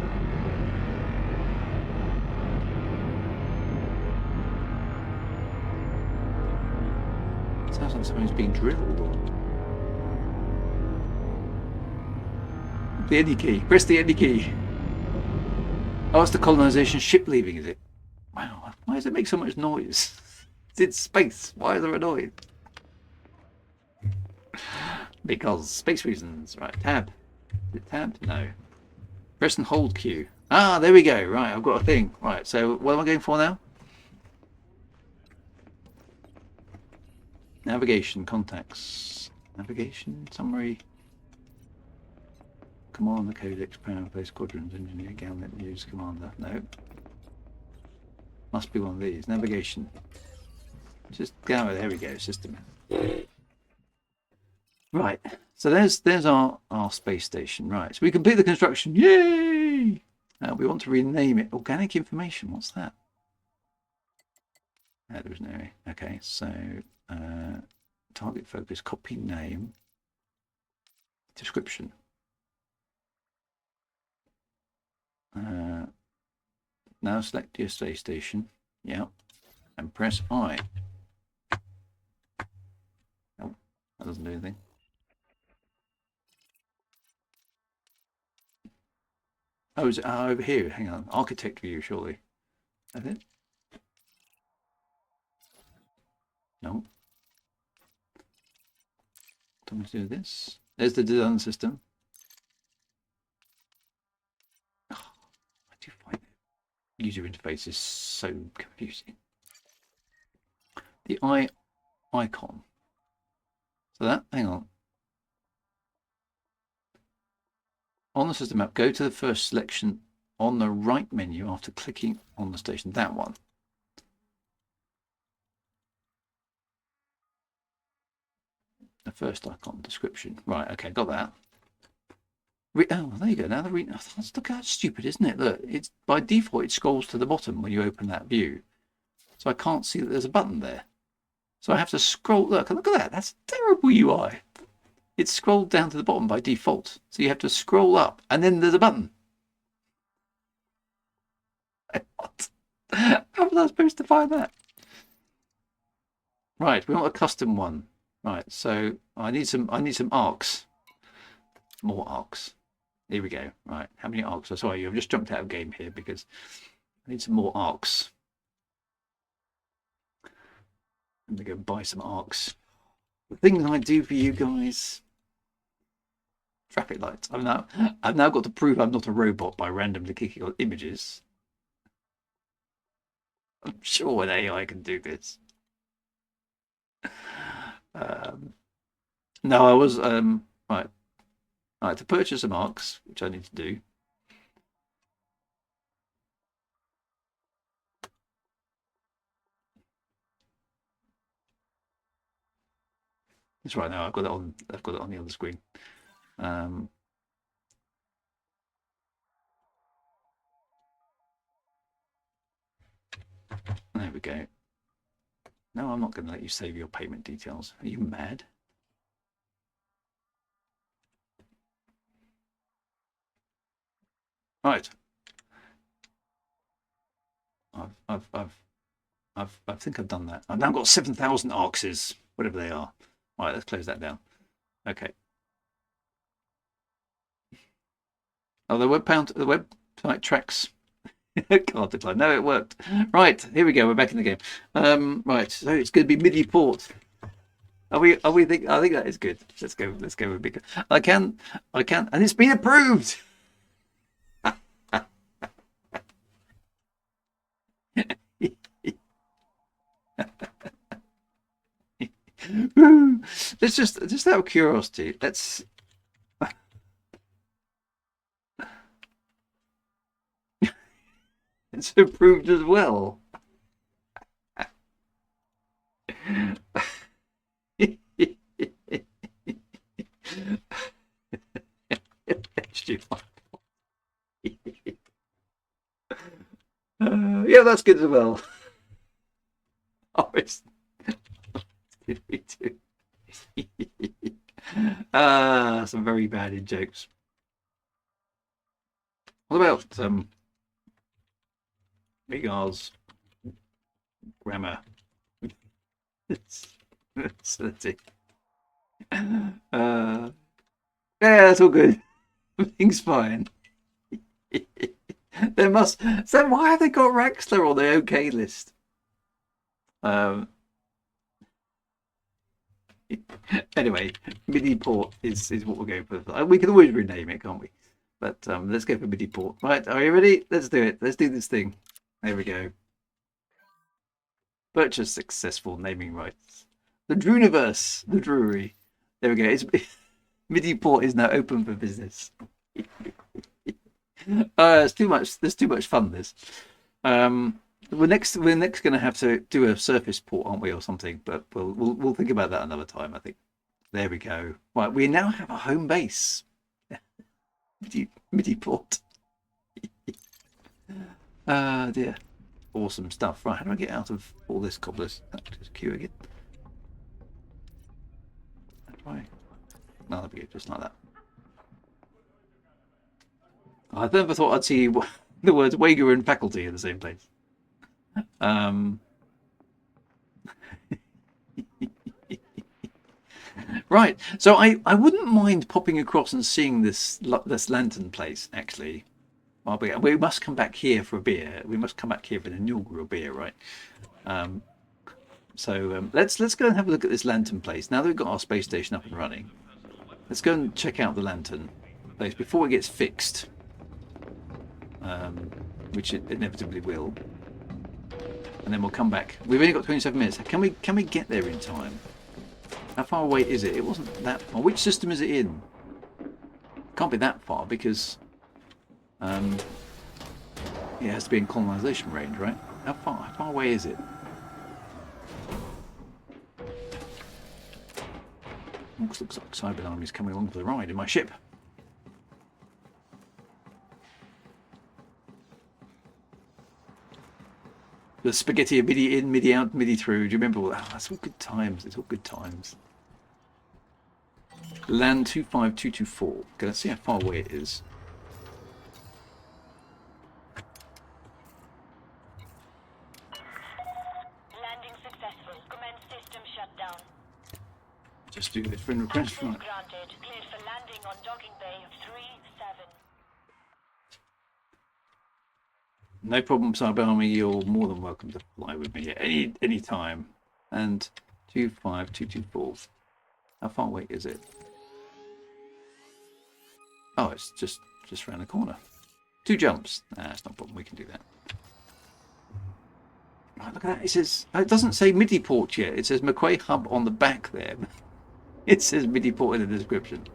It sounds like something's being drilled. The any key. Press the any key. Oh, it's the colonization ship leaving, is it? Wow. Why does it make so much noise? It's in space. Why is there a noise? Because space reasons. Right, tab. Is it tab? No. Press and hold Q. Ah, there we go. Right, I've got a thing. Right, so what am I going for now? Navigation, contacts. Navigation, summary. Commander, Codex, Power Play, Squadrons, Engineer, Galnet, News, Commander. No. Must be one of these. Navigation. Just go. There we go. System. Right. So there's our space station. Right. So we complete the construction. Yay! We want to rename it. Organic information. What's that? There was no. Okay. So target focus. Copy name. Description. Now select your space station. Yeah. And press I. Oh, that doesn't do anything. Oh, is it over here? Hang on. Architect view, surely. Is it? No. Don't want to do this. There's the design system. Oh, I do find it. User interface is so confusing. The icon. So that, hang on. On the system map, go to the first selection on the right menu after clicking on the station. That one. The first icon, description. Right, okay, got that. Oh, there you go. Now look how stupid, isn't it? Look, it's by default it scrolls to the bottom when you open that view. So I can't see that there's a button there. So I have to scroll. Look at that. That's terrible UI. It's scrolled down to the bottom by default. So you have to scroll up and then there's a button. What? How was I supposed to find that? Right, we want a custom one. Right, so I need some arcs. More arcs. Here we go. Right, how many arcs? Oh, sorry, I've just jumped out of game here because I need some more arcs. I'm gonna go buy some arcs. The things I do for you guys. Traffic lights. I've now got to prove I'm not a robot by randomly clicking on images. I'm sure an AI can do this. No, I was right. To purchase some arcs, which I need to do. That's right now. I've got it on the other screen. There we go. No, I'm not going to let you save your payment details. Are you mad? Right. I think I've done that. I've now got 7,000 arcs, whatever they are. Right, let's close that down. Okay. Oh, the website tracks. Can't decline. No, it worked. Right, here we go. We're back in the game. Right, so it's going to be Midi Port. Are we? I think that is good. Let's go with bigger. I can, and it's been approved. Let's just out of curiosity. Let's. It's approved as well. Yeah, that's good as well. Oh, it's some very bad in jokes. What about Wagar's grammar? That's it. Yeah, that's all good. Everything's fine. There must. So why have they got Raxler on the OK list? Anyway, Midi Port is what we're going for. We can always rename it, can't we? But let's go for Midi Port. Right, are you ready? Let's do it. Let's do this thing. There we go. Purchase successful. Naming rights. The Druids, the Drury. There we go. Midi Port is now open for business. It's too much. There's too much fun. This. We're next going to have to do a surface port, aren't we, or something? But we'll think about that another time. I think. There we go. Right, we now have a home base. Midi Port. Dear. Awesome stuff. Right, how do I get out of all this cobblers? Just queue again. Right. No, there we go, just like that. I never thought I'd see the words Wagar and faculty in the same place. Right, so I wouldn't mind popping across and seeing this lantern place, actually. Well, we must come back here for a beer. We must come back here for an inaugural beer, right? So let's go and have a look at this lantern place. Now that we've got our space station up and running, let's go and check out the lantern place before it gets fixed, which it inevitably will. And then we'll come back. We've only got 27 minutes. Can we get there in time? How far away is it? It wasn't that far. Which system is it in? Can't be that far because it has to be in colonization range, right? How far away is it? Looks like Cyber Army's coming along for the ride in my ship. The spaghetti of MIDI in, MIDI out, MIDI through. Do you remember all that? That's all good times. It's all good times. Land 25224. Okay, let's see how far away it is. Landing successful. Commence system shutdown. Just do this friend request. Right. Granted. Cleared for landing. landing on docking bay 37. No problem, Cyber Army. You're more than welcome to fly with me at any time. And 25224. How far away is it? Oh, it's just around the corner. 2 jumps. Nah, it's not a problem. We can do that. Right, look at that. It says it doesn't say Midi Port yet. It says McQuay Hub on the back there. It says Midi Port in the description.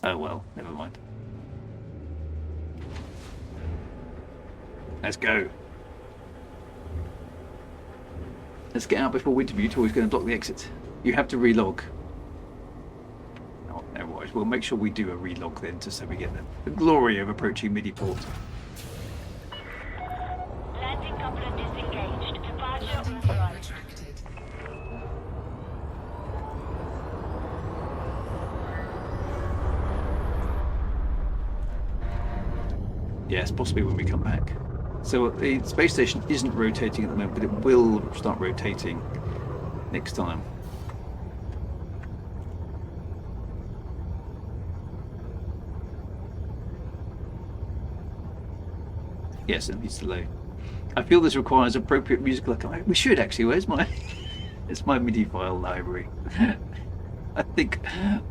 Oh well, never mind. Let's go. Let's get out before Wintermute, or he's going to block the exit. You have to relog. Oh, no worries. We'll make sure we do a relog then, just so we get the glory of approaching Midi Port. Landing coupler disengaged. Departure Landing gear authorized. retracted. Yes, possibly when we come back. So the space station isn't rotating at the moment, but it will start rotating next time. Yes, it needs to load. I feel this requires appropriate musical accompaniment. We should actually. Where's my? It's my MIDI file library. I think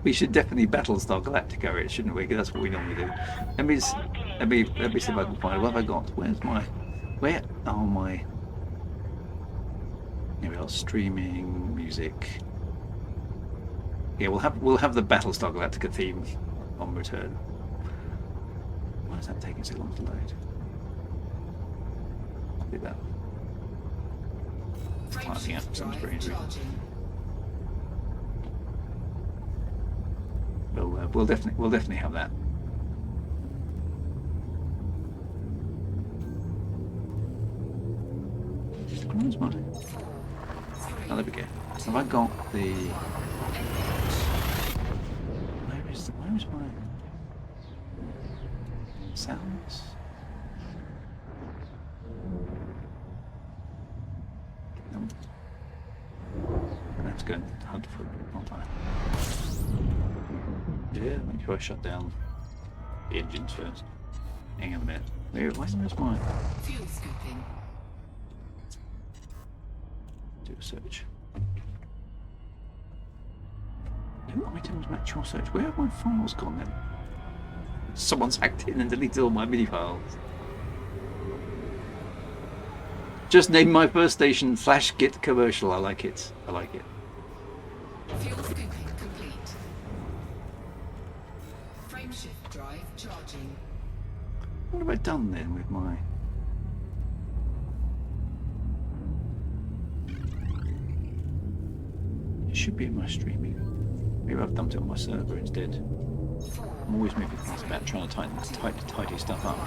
we should definitely Battlestar Galactica it, shouldn't we? 'Cause that's what we normally do. Let me see if I can find it. What have I got? Where are my? Here we are. Streaming music. Yeah, we'll have the Battlestar Galactica theme on return. Why is that taking so long to load? I'll do that. Typing out for some strange reason. We'll definitely have that. Where's my? Oh, there we go. So have I got the? Where is my sounds? Let's go and hunt for it. Not time. Yeah, make sure I shut down the engines first. Hang on a minute. Where's mine? Fuel scooping. Do a search. No items match your search. Where have my files gone then? Someone's hacked in and deleted all my MIDI files. Just named my first station Flash Git Commercial. I like it. I like it. Fuel scooping complete. Frameshift drive charging. What have I done then with my? It should be in my streaming. Maybe I've dumped it on my server instead. I'm always moving fast about trying to tidy stuff up.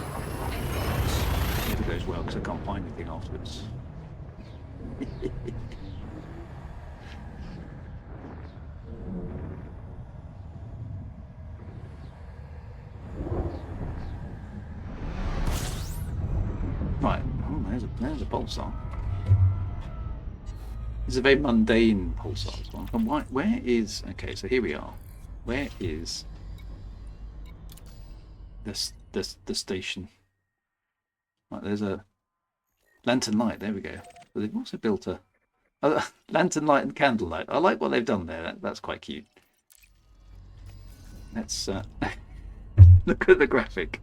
It never goes well because I can't find anything afterwards. Right, oh, there's a pulsar. It's a very mundane pulsar, this one. And where is... Okay, so here we are. Where is the station? Right, there's a lantern light. There we go. But they've also built a lantern light and candle light. I like what they've done there. That's quite cute. Let's look at the graphic.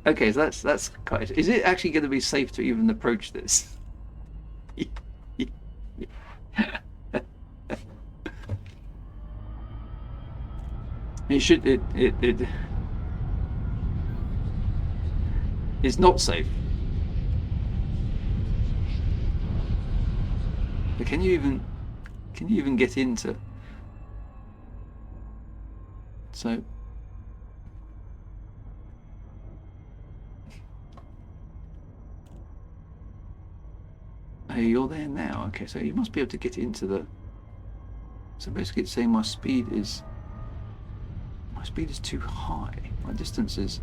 Okay, so that's quite... Is it actually going to be safe to even approach this? It should. It's not safe. But can you even get into? So. Hey, you're there now. Okay, so you must be able to get into the. So basically, it's saying my speed is too high. My distance is.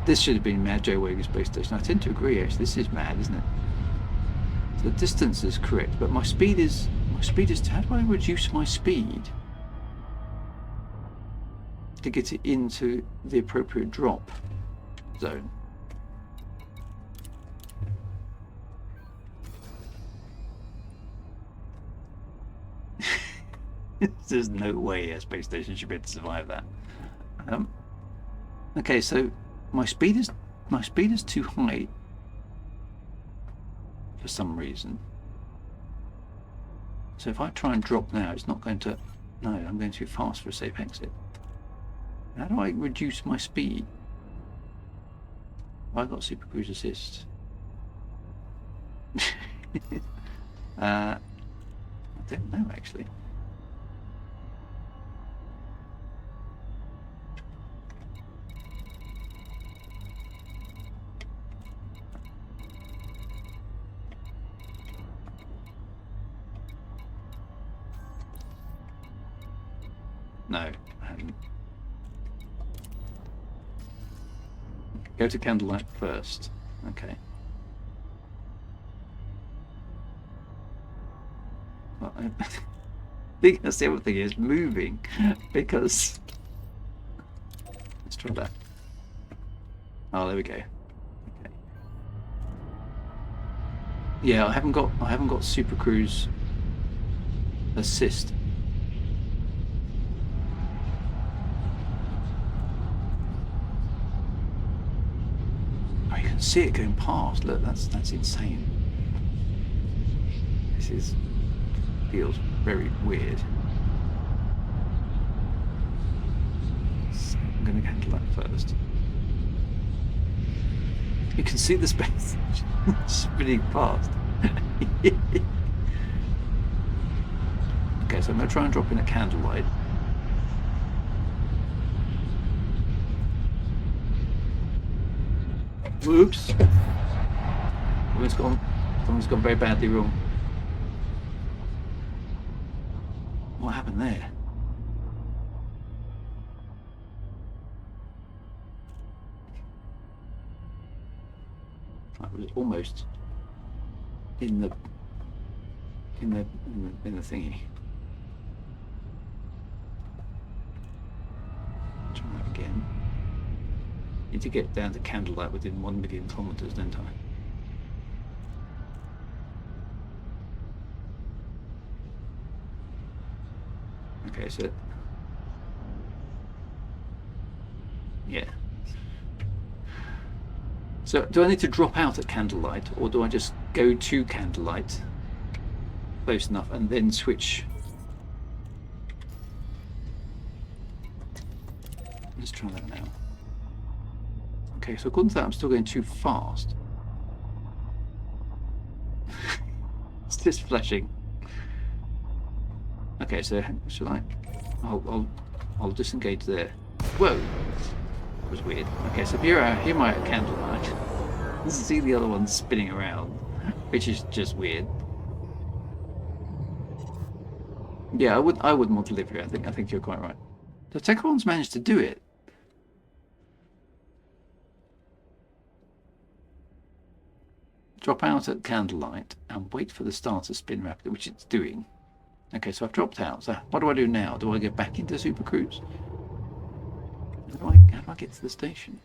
This should have been Mad Joe Wagar space station. I tend to agree. Actually, this is mad, isn't it? So the distance is correct, but my speed is. How do I reduce my speed? to get it into the appropriate drop zone. There's no way a space station should be able to survive that. Okay, so my speed is too high for some reason. So if I try and drop now, it's not going to. No, I'm going too fast for a safe exit. How do I reduce my speed? Have I got Super Cruise Assist? I don't know actually. No, I haven't. Go to candlelight first. Okay. Well, I think that's the other thing is moving because. Let's try that. Oh, there we go. Okay. Yeah, I haven't got Super Cruise Assist. See it going past. Look, that's insane. This feels very weird. So I'm going to handle that first. You can see the space spinning past. Okay, so I'm going to try and drop in a candlelight. Whoops! Something's gone very badly wrong. What happened there? I was almost in the thingy. Try that again. Need to get down to candlelight within 1 million kilometers, don't I? Okay, so yeah. So do I need to drop out at candlelight, or do I just go to candlelight close enough and then switch? Let's try that now. Okay, so according to that, I'm still going too fast. It's just flashing. Okay, so should I? I'll disengage there. Whoa, that was weird. Okay, so here am I at candlelight. See the other one spinning around, which is just weird. Yeah, I wouldn't want to live here. I think you're quite right. The Techeron's managed to do it. Drop out at candlelight and wait for the star to spin rapidly, which it's doing. Okay, so I've dropped out. So what do I do now? Do I get back into Super Cruise? How do I get to the station?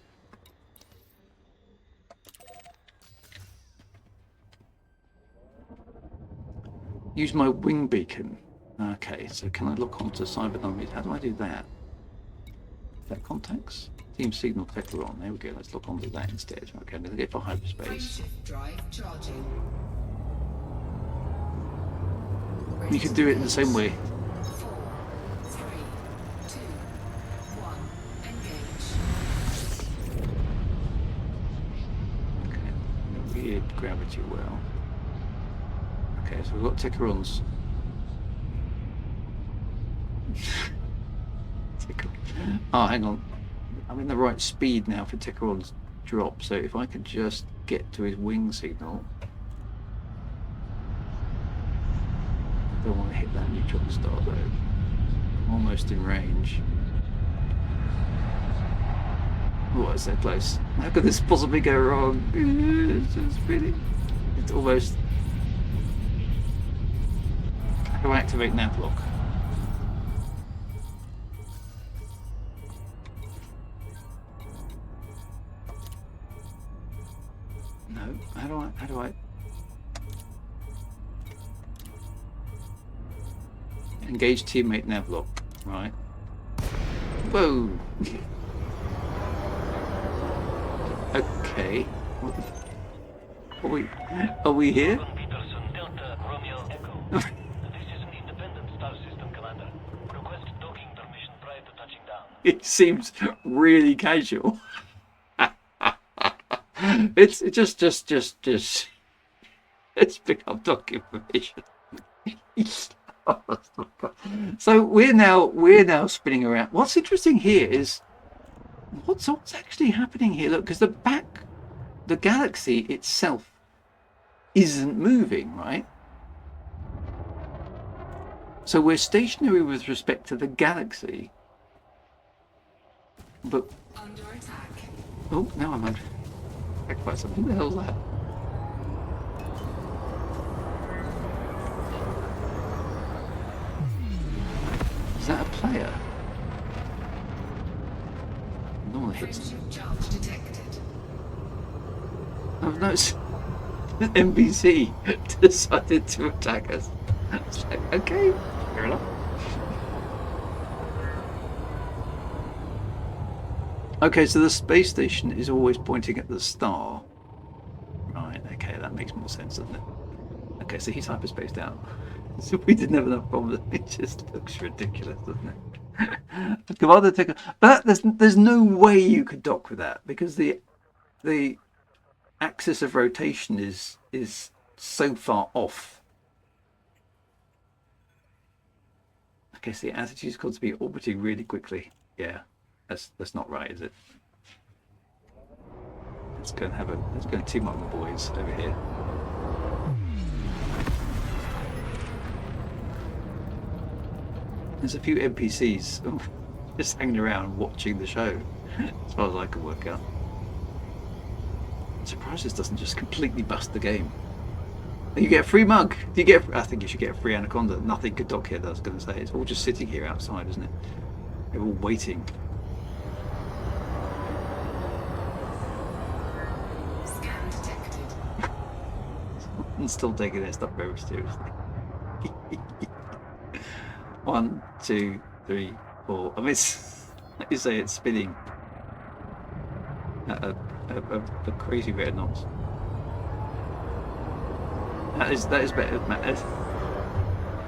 Use my wing beacon. Okay, so can I look onto cybernomics? How do I do that? Is that contacts? Team signal Techeron. There we go. Let's look onto that instead. Okay, I'm going to go for hyperspace. Drive charging. You can do it in the same way. 4, 3, 2, 1. Engage. Okay, weird gravity well. Okay, so we've got Techeron's. Oh, hang on. I'm in the right speed now for Techeron's drop, so if I could just get to his wing signal. I don't want to hit that neutron star though. I'm almost in range. Oh, it's so close. How could this possibly go wrong? It's just really... It's almost... How do I activate nav lock? No. How do I engage teammate navlock? Right. Whoa. Okay. What the... Are we here? Peterson, Delta, Romeo, Echo. This is an independent star system, Commander. Request docking permission prior to touching down. It seems really casual. It's let's pick up documentation. So we're now spinning around. What's interesting here is what's actually happening here. Look, because the galaxy itself isn't moving, right? So we're stationary with respect to the galaxy, but Under attack. oh, now I'm under attacked by something. What the hell's that? Is that a player? No, it's Friendship charge detected. I've noticed an NPC decided to attack us. It's like, okay, fair enough. Okay, so the space station is always pointing at the star. Right, okay, that makes more sense, doesn't it? Okay, so he's hyperspaced out. So we didn't have enough problems. It just looks ridiculous, doesn't it? Commander take but there's no way you could dock with that because the axis of rotation is so far off. Okay, so the attitude's got to be orbiting really quickly. Yeah, that's not right, is it? Let's go and team up the boys over here. There's a few NPCs just hanging around watching the show, as far as I can work out. I'm surprised this doesn't just completely bust the game. You get a free mug. Do you get? I think you should get a free anaconda. Nothing could dock here. I was going to say it's all just sitting here outside, isn't it? They're all waiting. Scan detected. And still taking their stuff very seriously. 1, 2, 3, 4. I mean, like you say, it's spinning at a crazy rate of knots. That is better than that.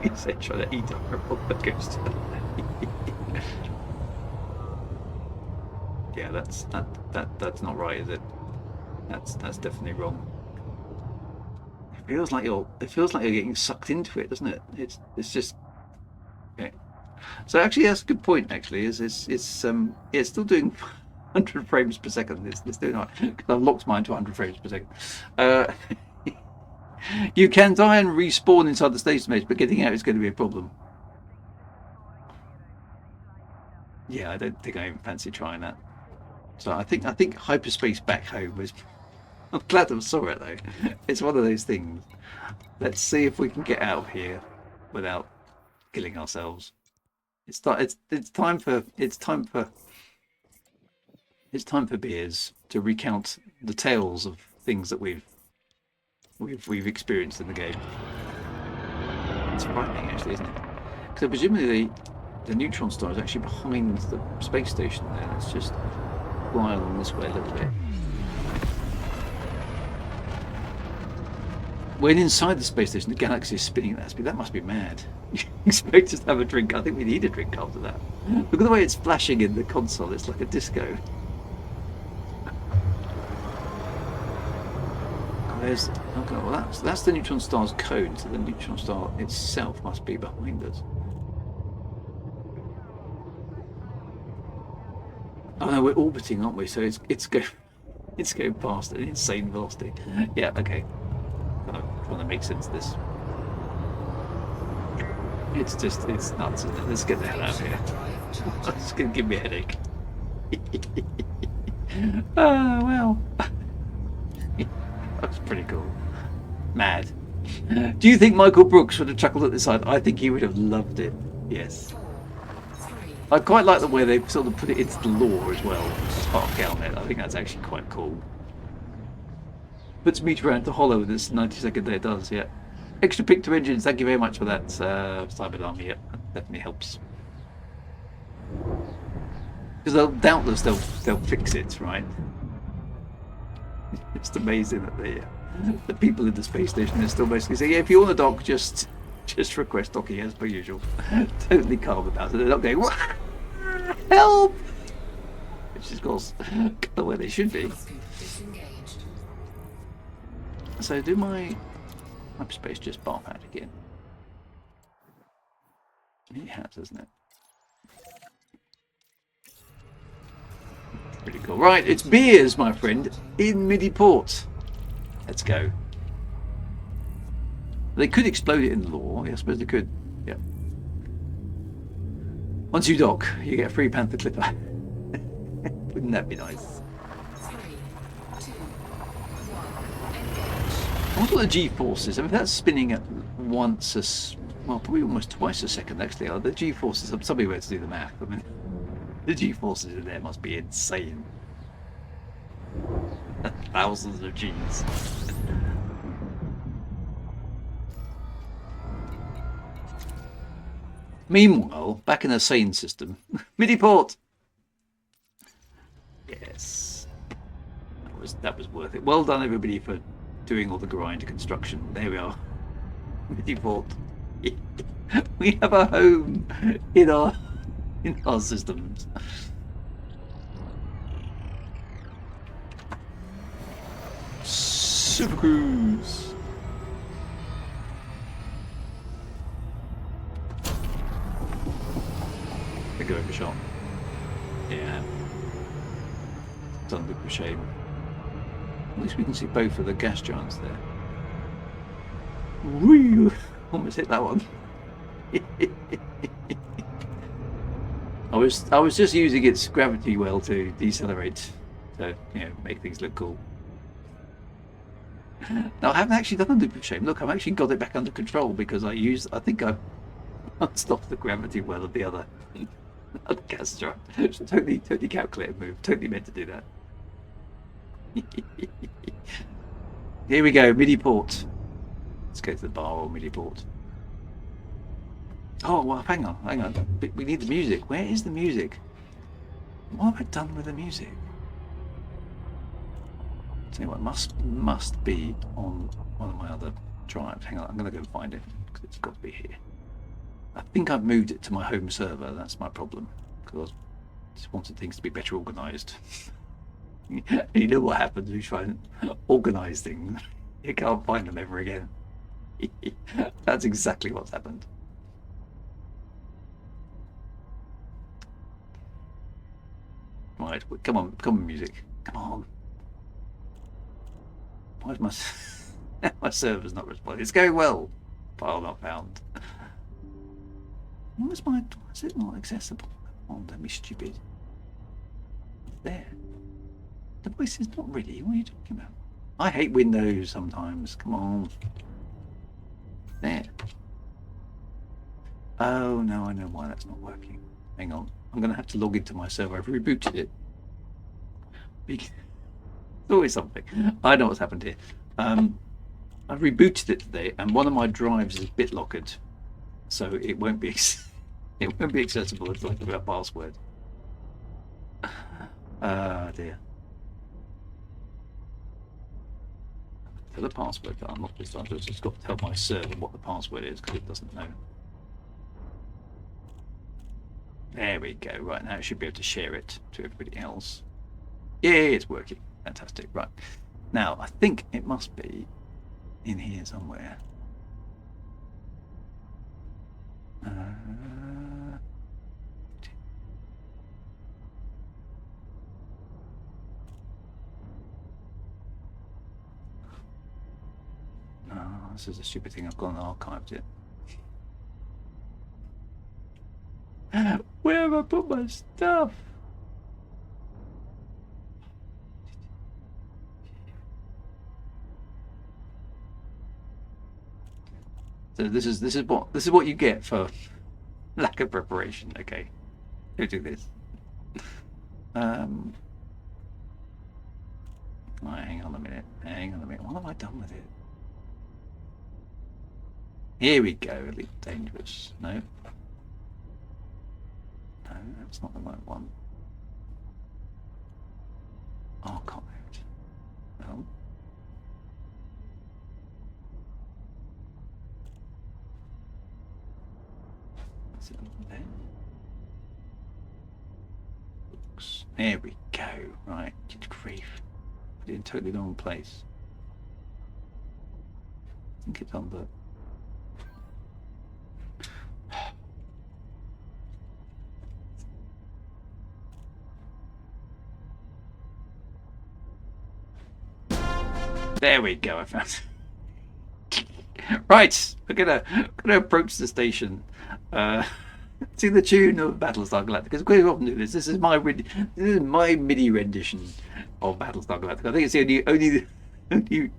He's trying to eat up a roller coaster. Yeah, that's not right, is it? That's definitely wrong. It feels like you're getting sucked into it, doesn't it? It's just okay. So actually, that's a good point. Actually, it's still doing 100 frames per second. It's doing right because I've locked mine to 100 frames per second. You can die and respawn inside the station maze, but getting out is going to be a problem. Yeah, I don't think I even fancy trying that. So I think hyperspace back home was. I'm glad I saw it though. It's one of those things. Let's see if we can get out of here without killing ourselves. It's time for beers to recount the tales of things that we've experienced in the game. It's frightening, actually, isn't it? So presumably the neutron star is actually behind the space station there. Let's just fly along this way a little bit. When inside the space station, the galaxy is spinning at that speed. That must be mad. You expect us to have a drink. I think we need a drink after that. Look at the way it's flashing in the console. It's like a disco. There's, okay, well that's the neutron star's cone, so the neutron star itself must be behind us. Oh no, we're orbiting, aren't we? So it's going past at an insane velocity. Yeah, okay. Trying to make sense of this. It's nuts, isn't it? Let's get the hell out of here. It's gonna give me a headache. Oh well. That's pretty cool. Mad. Do you think Michael Brooks would have chuckled at this side? I think he would have loved it. Yes. I quite like the way they sort of put it into the lore as well, as part of Galnet. I think that's actually quite cool. Puts meter around to hollow this 90-second day. It does, yeah. Extra pick to engines. Thank you very much for that, Cyber Army. Yeah, that definitely helps. Because doubtless they'll fix it, right? It's amazing that the people in the space station are still basically saying, yeah, if you want to dock, just request docking as per usual. Totally calm about it. They're not going, what? Help! Which is, of course, kind of where they should be. Scoop disengaged. So do my hyperspace just barf out again? It has, doesn't it? Pretty cool. Right, it's beers, my friend, in Midi Port. Let's go. They could explode it in the lore. Yeah, I suppose they could. Yeah. Once you dock, you get a free Panther Clipper. Wouldn't that be nice? 3, 2, 1. I wonder what the G-forces. I mean, that's spinning at once well, probably almost twice a second. Actually, the G-forces. Somebody where to do the math. I mean, the G-forces in there must be insane. Thousands of Gs. Meanwhile, back in the sane system, Midi Port. Yes, that was worth it. Well done, everybody, for doing all the grind construction. There we are, Midi Port. We have a home in our systems. Super Cruise. I go over shot. Yeah. Done with a shame. At least we can see both of the gas giants there. Woo! Almost hit that one. I was just using its gravity well to decelerate, to make things look cool. Now I haven't actually done a loop of shame. Look, I've actually got it back under control because I think I unstopped the gravity well of the other gas giant. It's a totally calculated move. Totally meant to do that. Here we go, Midi Port. Let's go to the bar or Midi Port. Oh, well, hang on. We need the music. Where is the music? What have I done with the music? Tell you what, must be on one of my other drives. Hang on, I'm going to go and find it because it's got to be here. I think I've moved it to my home server. That's my problem because I just wanted things to be better organised. You know what happens when you try and organise things? You can't find them ever again. That's exactly what's happened. Right, come on, music. Come on. Why is my server's not responding? It's going well. File not found. Why is it not accessible? Oh, don't be stupid. There. The voice is not ready. What are you talking about? I hate Windows sometimes. Come on. There. Oh, no, I know why that's not working. Hang on. I'm going to have to log into my server. I've rebooted it. It's always something. I know what's happened here. I've rebooted it today, and one of my drives is BitLockered, so it won't be accessible until I give it a password. Dear. For the password to unlock this, I've just got to tell my server what the password is because it doesn't know. There we go. Right, now it should be able to share it to everybody else. Yeah, it's working. Fantastic. Right. Now, I think it must be in here somewhere. Oh, this is a stupid thing. I've gone and archived it. Where have I put my stuff? So this is what you get for lack of preparation. Okay, who do this? Right, hang on a minute. Hang on a minute. What have I done with it? Here we go. A little dangerous. No. No, that's not the right one. Archive. No. Is it over there? Books. There we go. Right. Good grief. Put it in totally the wrong place. I think it's under. There we go, I found it. Right, we're gonna approach the station. To the tune of Battlestar Galactica, because we often do this. This is my MIDI rendition of Battlestar Galactica. I think it's the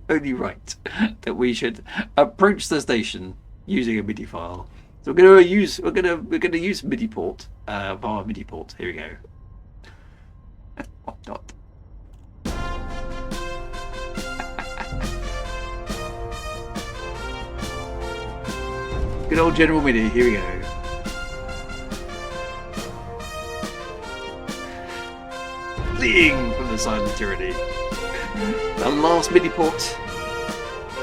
only right that we should approach the station using a MIDI file. So we're gonna use Midi Port via Midi Port. Here we go. Why not? Good old General Midi, here we go. Fleeing from the silent tyranny. The last Midi Port.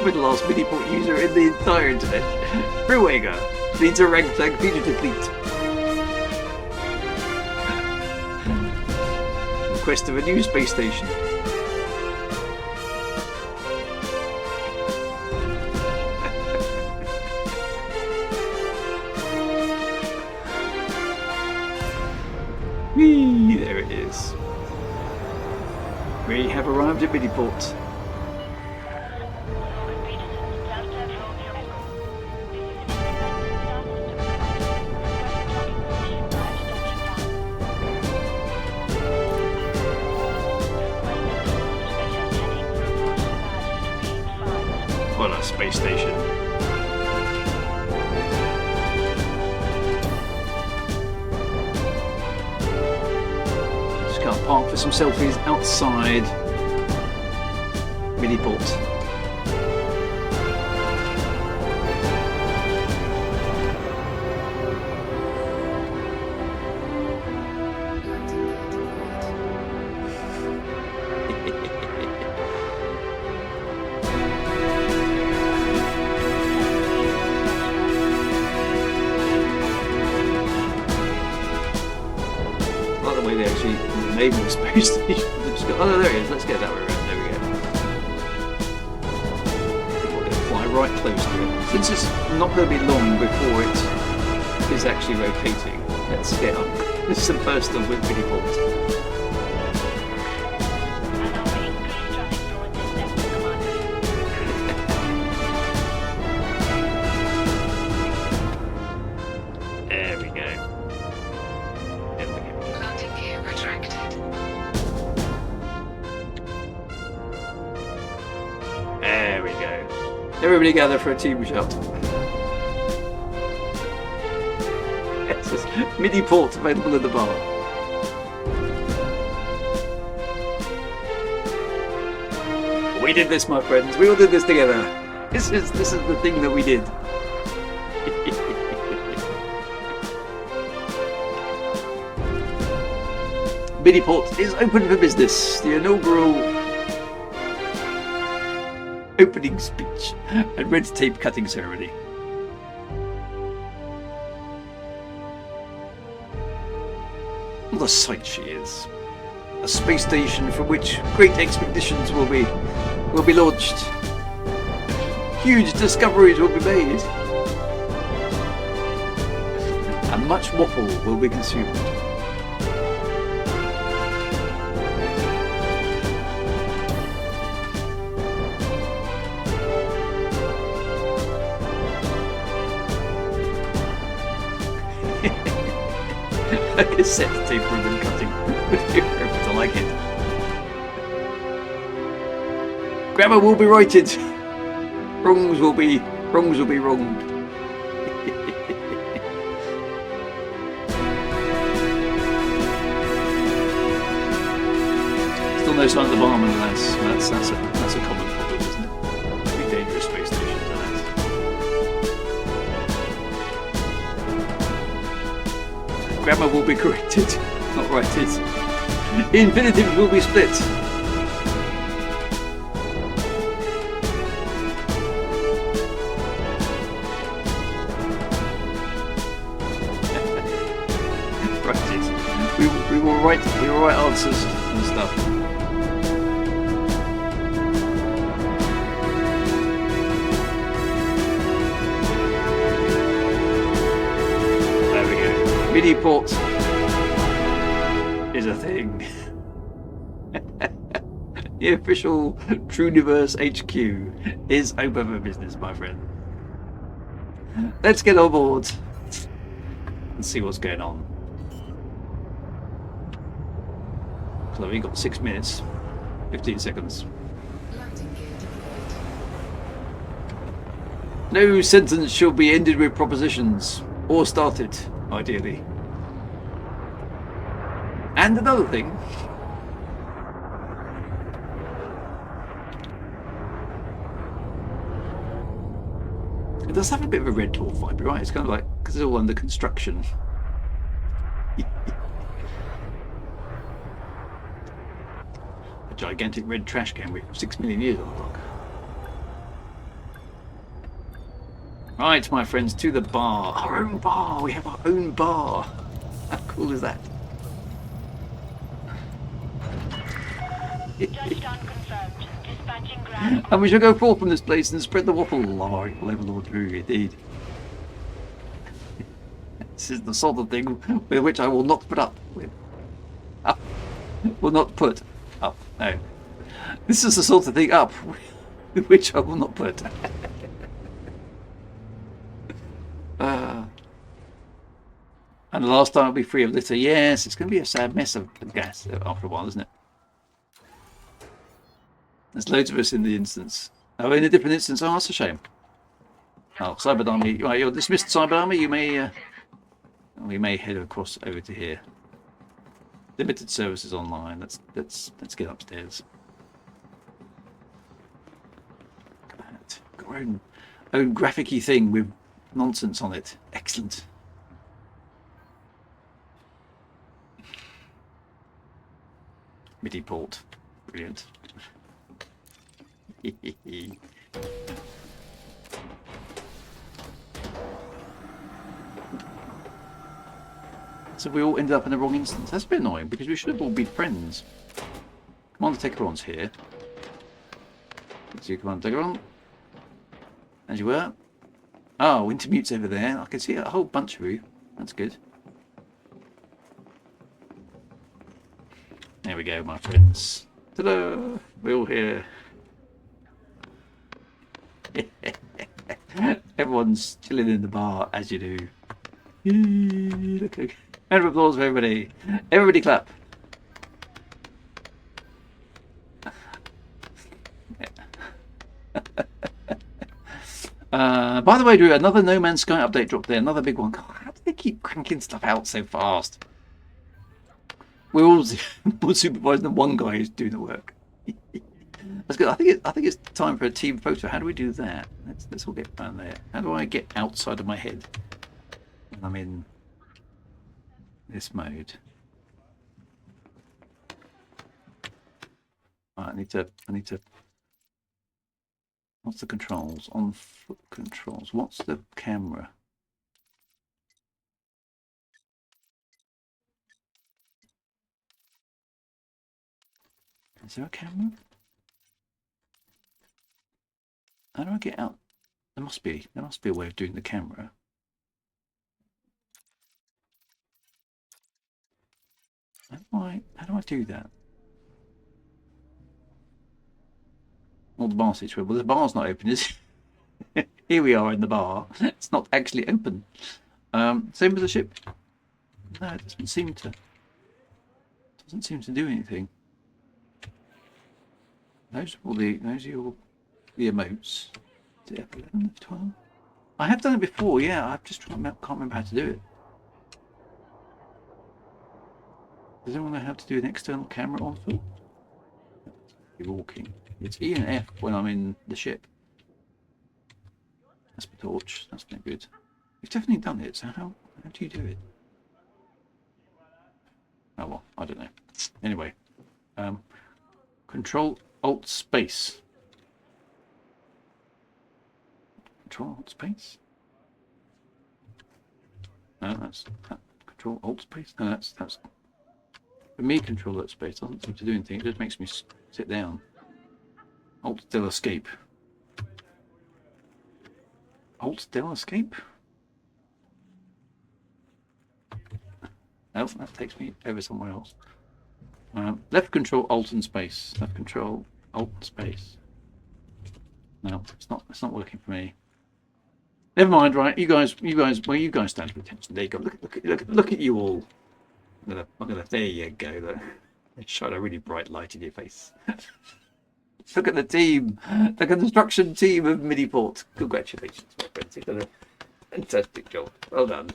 We're the last Midi Port user in the entire internet. Through Wagar. Leads a ragtag fugitive fleet. In quest of a new space station. Whee! There it is. We have arrived at Midi Port. What a space station. Just can't park for some selfies outside Midi Port. By the way, they actually named the space station. Oh, no, there it is. Let's get that way around. There we go. We're going to fly right close to it. Since it's not going to be long before it is actually rotating, let's get up. This is the first of with Midi Port. Everybody gather for a team shot. It says Midi Port available in the bar. We did this, my friends. We all did this together. This is the thing that we did. Midi Port is open for business. The inaugural opening speech and red tape cutting ceremony. What a sight she is. A space station from which great expeditions will be launched. Huge discoveries will be made. And much waffle will be consumed. A cassette tape ribbon cutting would be perfect. I like it. Grammar will be righted. Wrongs will be wronged. Still no sign of the barman, lads. Grammar will be corrected, not righted. Infinitives will be split. Righted. We will write answers and stuff. There we go. Midi Port is a thing. The official Druids HQ is open for business, my friend. Let's get on board and see what's going on. So we've got 6 minutes, 15 seconds. Landing gear deployed. No sentence shall be ended with propositions, or started, ideally. And another thing. It does have a bit of a Red Dwarf vibe, right? It's kind of like, because it's all under construction. A gigantic red trash can with 6 million years on the clock. Right, my friends, to the bar. Our own bar! We have our own bar! How cool is that? Touchdown confirmed. Dispatching ground. And we shall go forth from this place and spread the waffle. Lord, Lord Drew, indeed. This is the sort of thing with which I will not put up with. Will not put up. No. This is the sort of thing up with which I will not put. And the last time it'll be free of litter. Yes, it's going to be a sad mess of gas after a while, isn't it? There's loads of us in the instance. Oh, in a different instance. Oh, that's a shame. Oh, Cyber Army. Right, you're dismissed, Cyber Army. You may, we may head across over to here. Limited services online. Let's get upstairs. Got our own graphic-y thing with nonsense on it. Excellent. Midi Port. Brilliant. So we all ended up in the wrong instance. That's a bit annoying because we should have all been friends. Commander Techeron's here. Let's see Commander Techeron. As you were. Oh, Wintermute's over there. I can see a whole bunch of you. That's good. There we go, my friends. Ta-da! We're all here. Everyone's chilling in the bar, as you do. Yay, look, round of applause for everybody. Everybody clap. By the way, Drew, another No Man's Sky update dropped there. Another big one. God, how do they keep cranking stuff out so fast? We're all supervising the one guy who's doing the work. That's good. I think it's time for a team photo. How do we do that? Let's all get down there. How do I get outside of my head when I'm in this mode? Right, I need to. What's the controls? On foot controls. What's the camera? Is there a camera? How do I get out? There must be a way of doing the camera. How do I do that? Well, the bar situation. Well, the bar's not open, is it? Here we are in the bar. It's not actually open. Same with the ship. No, it doesn't seem to do anything. Those are all the emotes. Is it F11, F12? I have done it before, yeah. I've just can't remember how to do it. Does anyone know how to do an external camera on foot? You're walking. It's E and F when I'm in the ship. That's the torch. That's no good. We've definitely done it. So how do you do it? Oh well, I don't know. Anyway, Control Alt Space. Control Alt Space. No, that's Control Alt Space. No, that's for me. Control Alt Space doesn't seem to do anything. It just makes me sit down. Alt Del Escape. Alt Del Escape. Oh, that takes me over somewhere else. Left control Alt and space. Left control Alt and space. No, it's not working for me. Never mind, right? You guys, well, you guys stand for attention. There you go. Look at you all. Look at that. There you go. They shine a really bright light in your face. Look at the team, the construction team of Midi Port. Congratulations, my friends. You've done a fantastic job. Well done.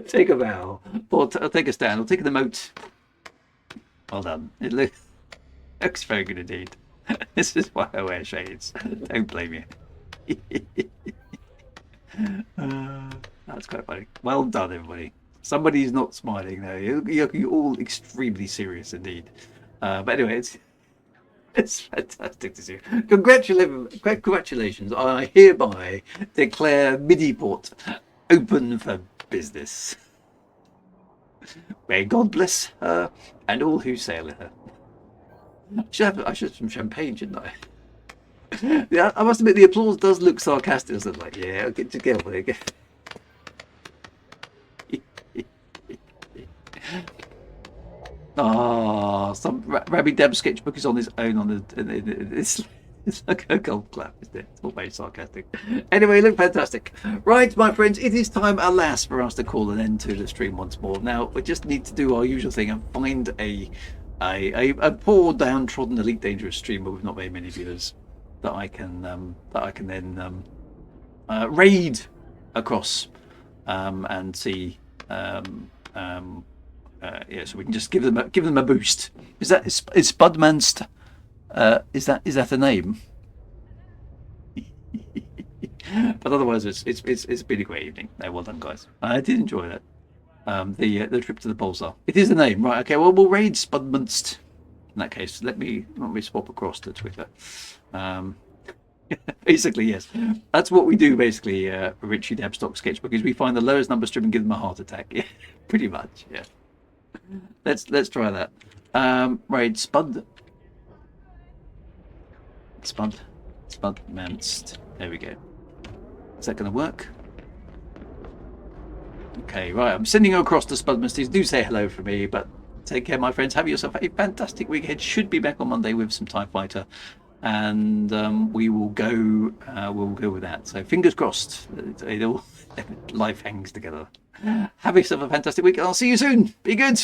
Take a bow, or take a stand, or take an emote. Well done. It looks very good indeed. This is why I wear shades. Don't blame you. That's quite funny. Well done, everybody. Somebody's not smiling though. You're all extremely serious indeed. But anyway, it's fantastic to see. Congratulations. I hereby declare Midi Port open for business. May God bless her and all who sail in her. I should have some champagne, shouldn't I? Yeah, I must admit the applause does look sarcastic. It's like, yeah, I'll get together again. Ah, some Rabbi Deb sketchbook is on his own on the. It's like a golf clap, isn't it? It's all very sarcastic. Anyway, look fantastic. Right, my friends, it is time, alas, for us to call an end to the stream once more. Now, we just need to do our usual thing and find a poor, downtrodden, Elite Dangerous streamer with not very many viewers that I can then raid across and see. Yeah, so we can just give them a boost. Is Spudmanst? Is that a name? But otherwise, it's been a great evening. No, well done, guys. I did enjoy that. The trip to the Pulsar. It is a name, right? Okay. Well, we'll raid Spudmanst. In that case, let me swap across to Twitter. Basically, yes, that's what we do. Basically, Richie Dabstock sketchbook is we find the lowest number stream and give them a heart attack. Yeah, pretty much. Yeah. Let's try that. Raid Spudmanst. There we go. Is that going to work? Okay, right. I'm sending you across to Spudmanst. Do say hello for me, but take care, my friends. Have yourself a fantastic weekend. Should be back on Monday with some TIE Fighter, and we will go. We'll go with that. So fingers crossed. Life hangs together. Have yourself a fantastic week. I'll see you soon. Be good.